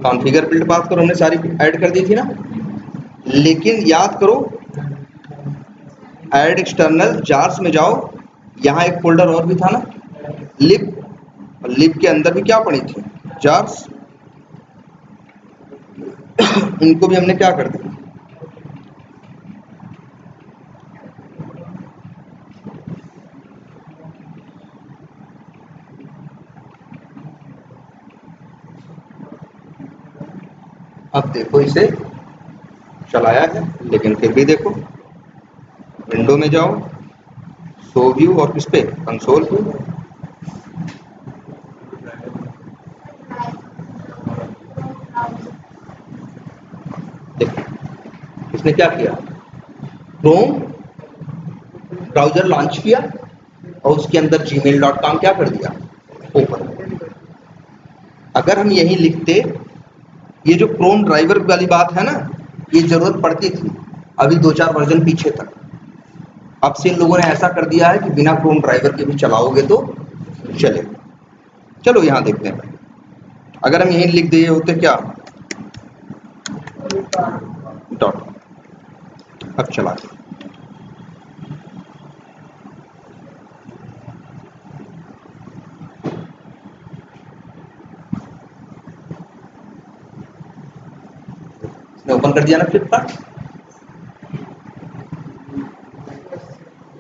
कॉन्फ़िगर बिल्ड पाथ करो। हमने सारी ऐड कर दी थी ना, लेकिन याद करो, ऐड एक्सटर्नल जार्स में जाओ, यहाँ एक फोल्डर और भी था ना, लिब, और लिब के अंदर भी क्या पड़ी थी? जार्स। इनको भी हमने क्या कर दिया? अब देखो इसे चलाया है, लेकिन फिर भी देखो, विंडो में जाओ, शो व्यू और किस पे, कंसोल पे। देखो इसने क्या किया, क्रोम ब्राउजर लॉन्च किया और उसके अंदर gmail.com क्या कर दिया, ओपन। अगर हम यही लिखते, ये जो क्रोम ड्राइवर वाली बात है ना, ये जरूरत पड़ती थी अभी 2-4 वर्जन पीछे तक। अब से इन लोगों ने ऐसा कर दिया है कि बिना क्रोम ड्राइवर के भी चलाओगे तो चलेगा। चलो यहाँ देखते हैं, अगर हम यही लिख दिए होते क्या, डॉट, अब चला ओपन कर दिया ना फ्लिपकार्ट,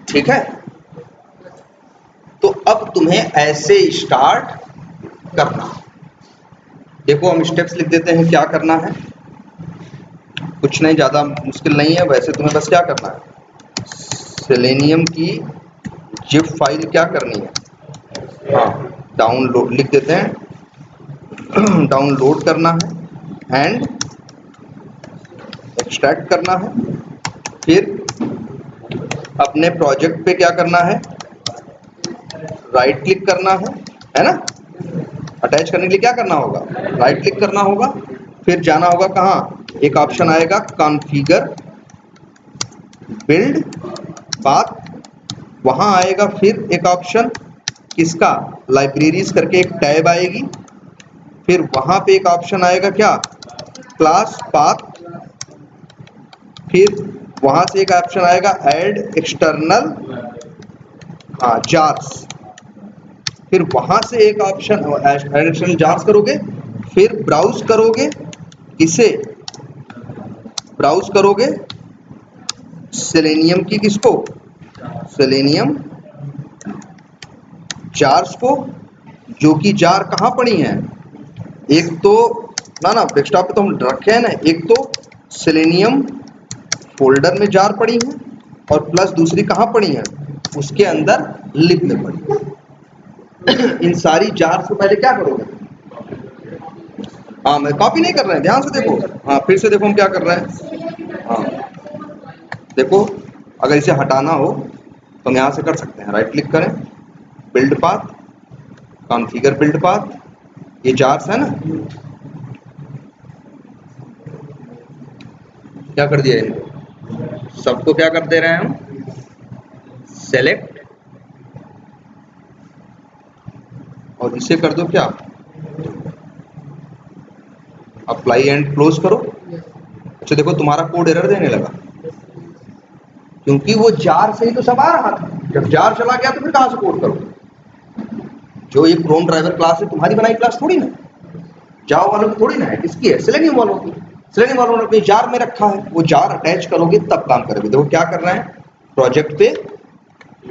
ठीक है। तो अब तुम्हें ऐसे स्टार्ट करना। देखो हम स्टेप्स लिख देते हैं, क्या करना है, कुछ नहीं, ज्यादा मुश्किल नहीं है। वैसे तुम्हें बस क्या करना है, सेलेनियम की जिप फाइल क्या करनी है, हाँ डाउनलोड लिख देते हैं, डाउनलोड करना है एंड एक्सट्रैक्ट करना है। फिर अपने प्रोजेक्ट पे क्या करना है, राइट क्लिक करना है ना। अटैच करने के लिए क्या करना होगा, राइट क्लिक करना होगा। फिर जाना होगा कहाँ, एक ऑप्शन आएगा कॉन्फ़िगर बिल्ड पाथ, वहां आएगा। फिर एक ऑप्शन किसका, लाइब्रेरीज करके एक टैब आएगी। फिर वहां पे एक ऑप्शन आएगा क्या, क्लास पाथ। फिर वहां से एक ऑप्शन आएगा ऐड एक्सटर्नल जार्स। फिर वहां से एक ऑप्शन ऐड एक्सटर्नल जार्स करोगे। फिर ब्राउज करोगे, इसे ब्राउज करोगे सेलेनियम की किसको, सेलेनियम जार्स को, जो कि जार कहाँ पड़ी हैं, एक तो ना डेस्कटॉप पे तो हम रखे हैं ना, एक तो सेलेनियम फोल्डर में जार पड़ी है और प्लस दूसरी कहाँ पड़ी है, उसके अंदर लिब में पड़ी है। इन सारी जार से पहले क्या करोगे, हाँ मैं कॉपी नहीं कर रहे हैं, ध्यान से देखो, हाँ फिर से देखो हम क्या कर रहे हैं। हाँ देखो, अगर इसे हटाना हो तो हम यहाँ से कर सकते हैं, राइट क्लिक करें, build path, configure build path, ये जार्स है ना, क्या कर दिया इनको सबको, क्या कर दे रहे हैं हम, सेलेक्ट, और इसे कर दो क्या, अप्लाई एंड क्लोज करो। अच्छा देखो तुम्हारा कोड एरर देने लगा, क्योंकि वो जार से ही तो सब आ रहा था। जब जार चला गया तो फिर कहां से कोड करो, जो ये क्रोम ड्राइवर क्लास है तुम्हारी बनाई क्लास थोड़ी ना, जावा वालों की थोड़ी ना है, किसकी है, सेलेनियम वालों की। सेलेनियम वालों ने अपनी जार में रखा है, वो जार अटैच करोगे तब काम करोगे। देखो क्या कर रहे हैं, प्रोजेक्ट पे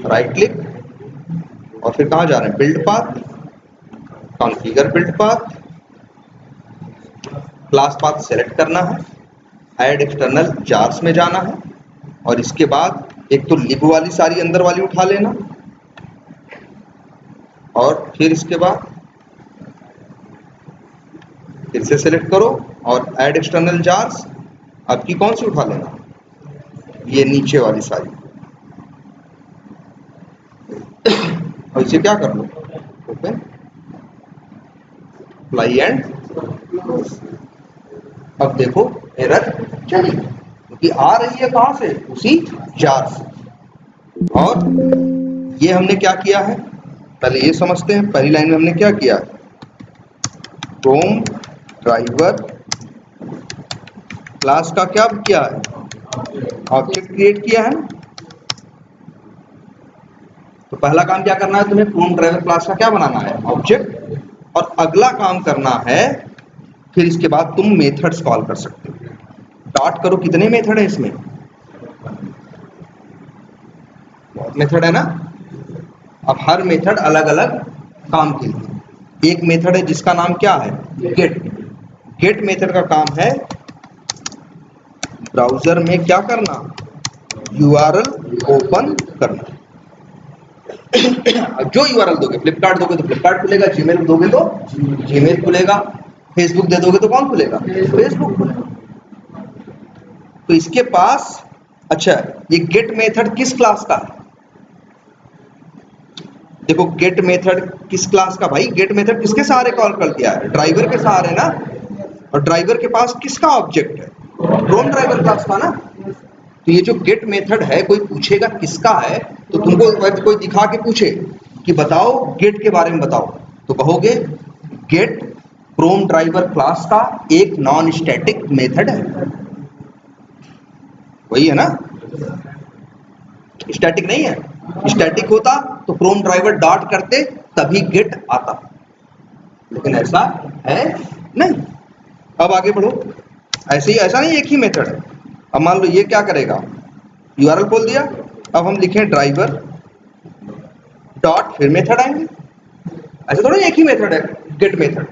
राइट क्लिक और फिर कहां जा रहे हैं, build path, configure build path, class path select करना है, ऐड एक्सटर्नल जार्स में जाना है, और इसके बाद एक तो लिब वाली सारी अंदर वाली उठा लेना, और फिर इसके बाद फिर से सेलेक्ट करो और ऐड एक्सटर्नल जार्स, अब की कौन सी उठा लेना, ये नीचे वाली सारी, और इसे क्या कर लो, ओपन, अप्लाई एंड। अब देखो एरर चली, क्योंकि आ रही है कहां से, उसी जार से। और ये हमने क्या किया है, पहले ये समझते हैं। पहली लाइन में हमने क्या किया, क्रोम ड्राइवर क्लास का क्या किया है, ऑब्जेक्ट क्रिएट किया है। तो पहला काम क्या करना है तुम्हें, क्रोम ड्राइवर क्लास का क्या बनाना है, ऑब्जेक्ट। और अगला काम करना है, फिर इसके बाद तुम मेथड्स कॉल कर सकते हो। डॉट करो, कितने मेथड है इसमें, बहुत मेथड है ना। अब हर मेथड अलग अलग काम के लिए। एक मेथड है जिसका नाम क्या है, गेट। गेट मेथड का काम है ब्राउजर में क्या करना, URL ओपन करना। जो URL दोगे, फ्लिपकार्ट दोगे तो फ्लिपकार्ट खुलेगा, जीमेल दोगे तो जीमेल खुलेगा, फेसबुक दे दोगे तो कौन खुलेगा, फेसबुक खुलेगा। तो इसके पास, अच्छा ये गेट मेथड किस क्लास का है, देखो गेट मेथड किस क्लास का, भाई गेट मेथड किसके सहारे कॉल कर दिया है, ड्राइवर के सहारे ना, और ड्राइवर के पास किसका ऑब्जेक्ट है, ड्रोन ड्राइवर क्लास का ना। तो ये जो गेट मेथड है, कोई पूछेगा किसका है, तो तुमको कोई दिखा के पूछे कि बताओ गेट के बारे में बताओ, तो कहोगे गेट क्रोम ड्राइवर क्लास का एक नॉन स्टैटिक मेथड है, वही है ना, स्टैटिक नहीं है। स्टैटिक होता तो क्रोम ड्राइवर डॉट करते तभी गेट आता, लेकिन ऐसा है नहीं। अब आगे बढ़ो, ऐसे ही, ऐसा नहीं एक ही मेथड है। अब मान लो ये क्या करेगा, URL बोल दिया, अब हम लिखें ड्राइवर डॉट, फिर मेथड आएंगे, ऐसे थोड़ा एक ही मेथड है get method,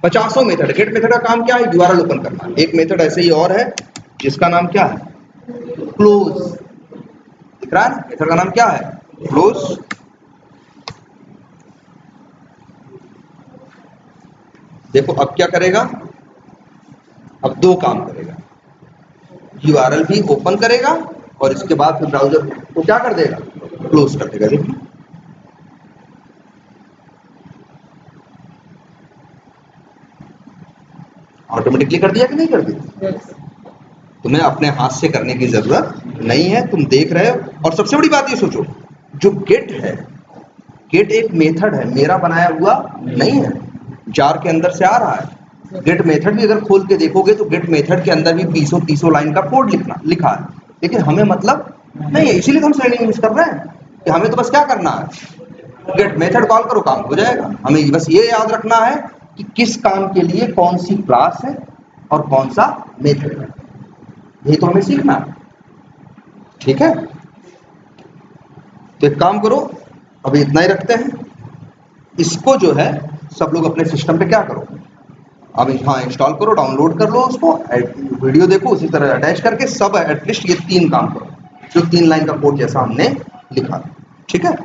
50 method. Get method का काम क्या है, URL ओपन करना। एक मेथड ऐसे ही और है जिसका नाम क्या है, क्लोज, दिख रहा है ना, मेथड का नाम क्या है, क्लोज। देखो अब क्या करेगा, अब दो काम करेगा, URL भी ओपन करेगा और इसके बाद फिर ब्राउजर को क्या कर देगा, क्लोज कर देगा। देखिए ऑटोमेटिकली कर दिया कि नहीं कर दिया, तुम्हें अपने हाथ से करने की जरूरत नहीं है, तुम देख रहे हो। और सबसे बड़ी बात ये सोचो, जो गेट है, गेट एक मेथड है, मेरा बनाया हुआ नहीं है, जार के अंदर से आ रहा है। गेट मेथड भी अगर खोल के देखोगे तो गेट मेथड के अंदर भी 20-30 लाइन का कोड लिखा है, लेकिन हमें मतलब नहीं है, इसीलिए हम श्रेणी यूज कर रहे हैं कि हमें तो बस क्या करना है, गेट मेथड कॉल करो, काम हो जाएगा। हमें बस ये याद रखना है कि किस काम के लिए कौन सी क्लास है और कौन सा मेथड है, यही तो हमें सीखना है, ठीक है। तो एक काम करो, अभी इतना ही रखते हैं, इसको जो है सब लोग अपने सिस्टम पे क्या करो, अब हाँ इंस्टॉल करो, डाउनलोड कर लो उसको, वीडियो देखो, उसी तरह अटैच करके सब एटलीस्ट ये 3 काम करो, जो 3 लाइन का कोड जैसा हमने लिखा, ठीक है।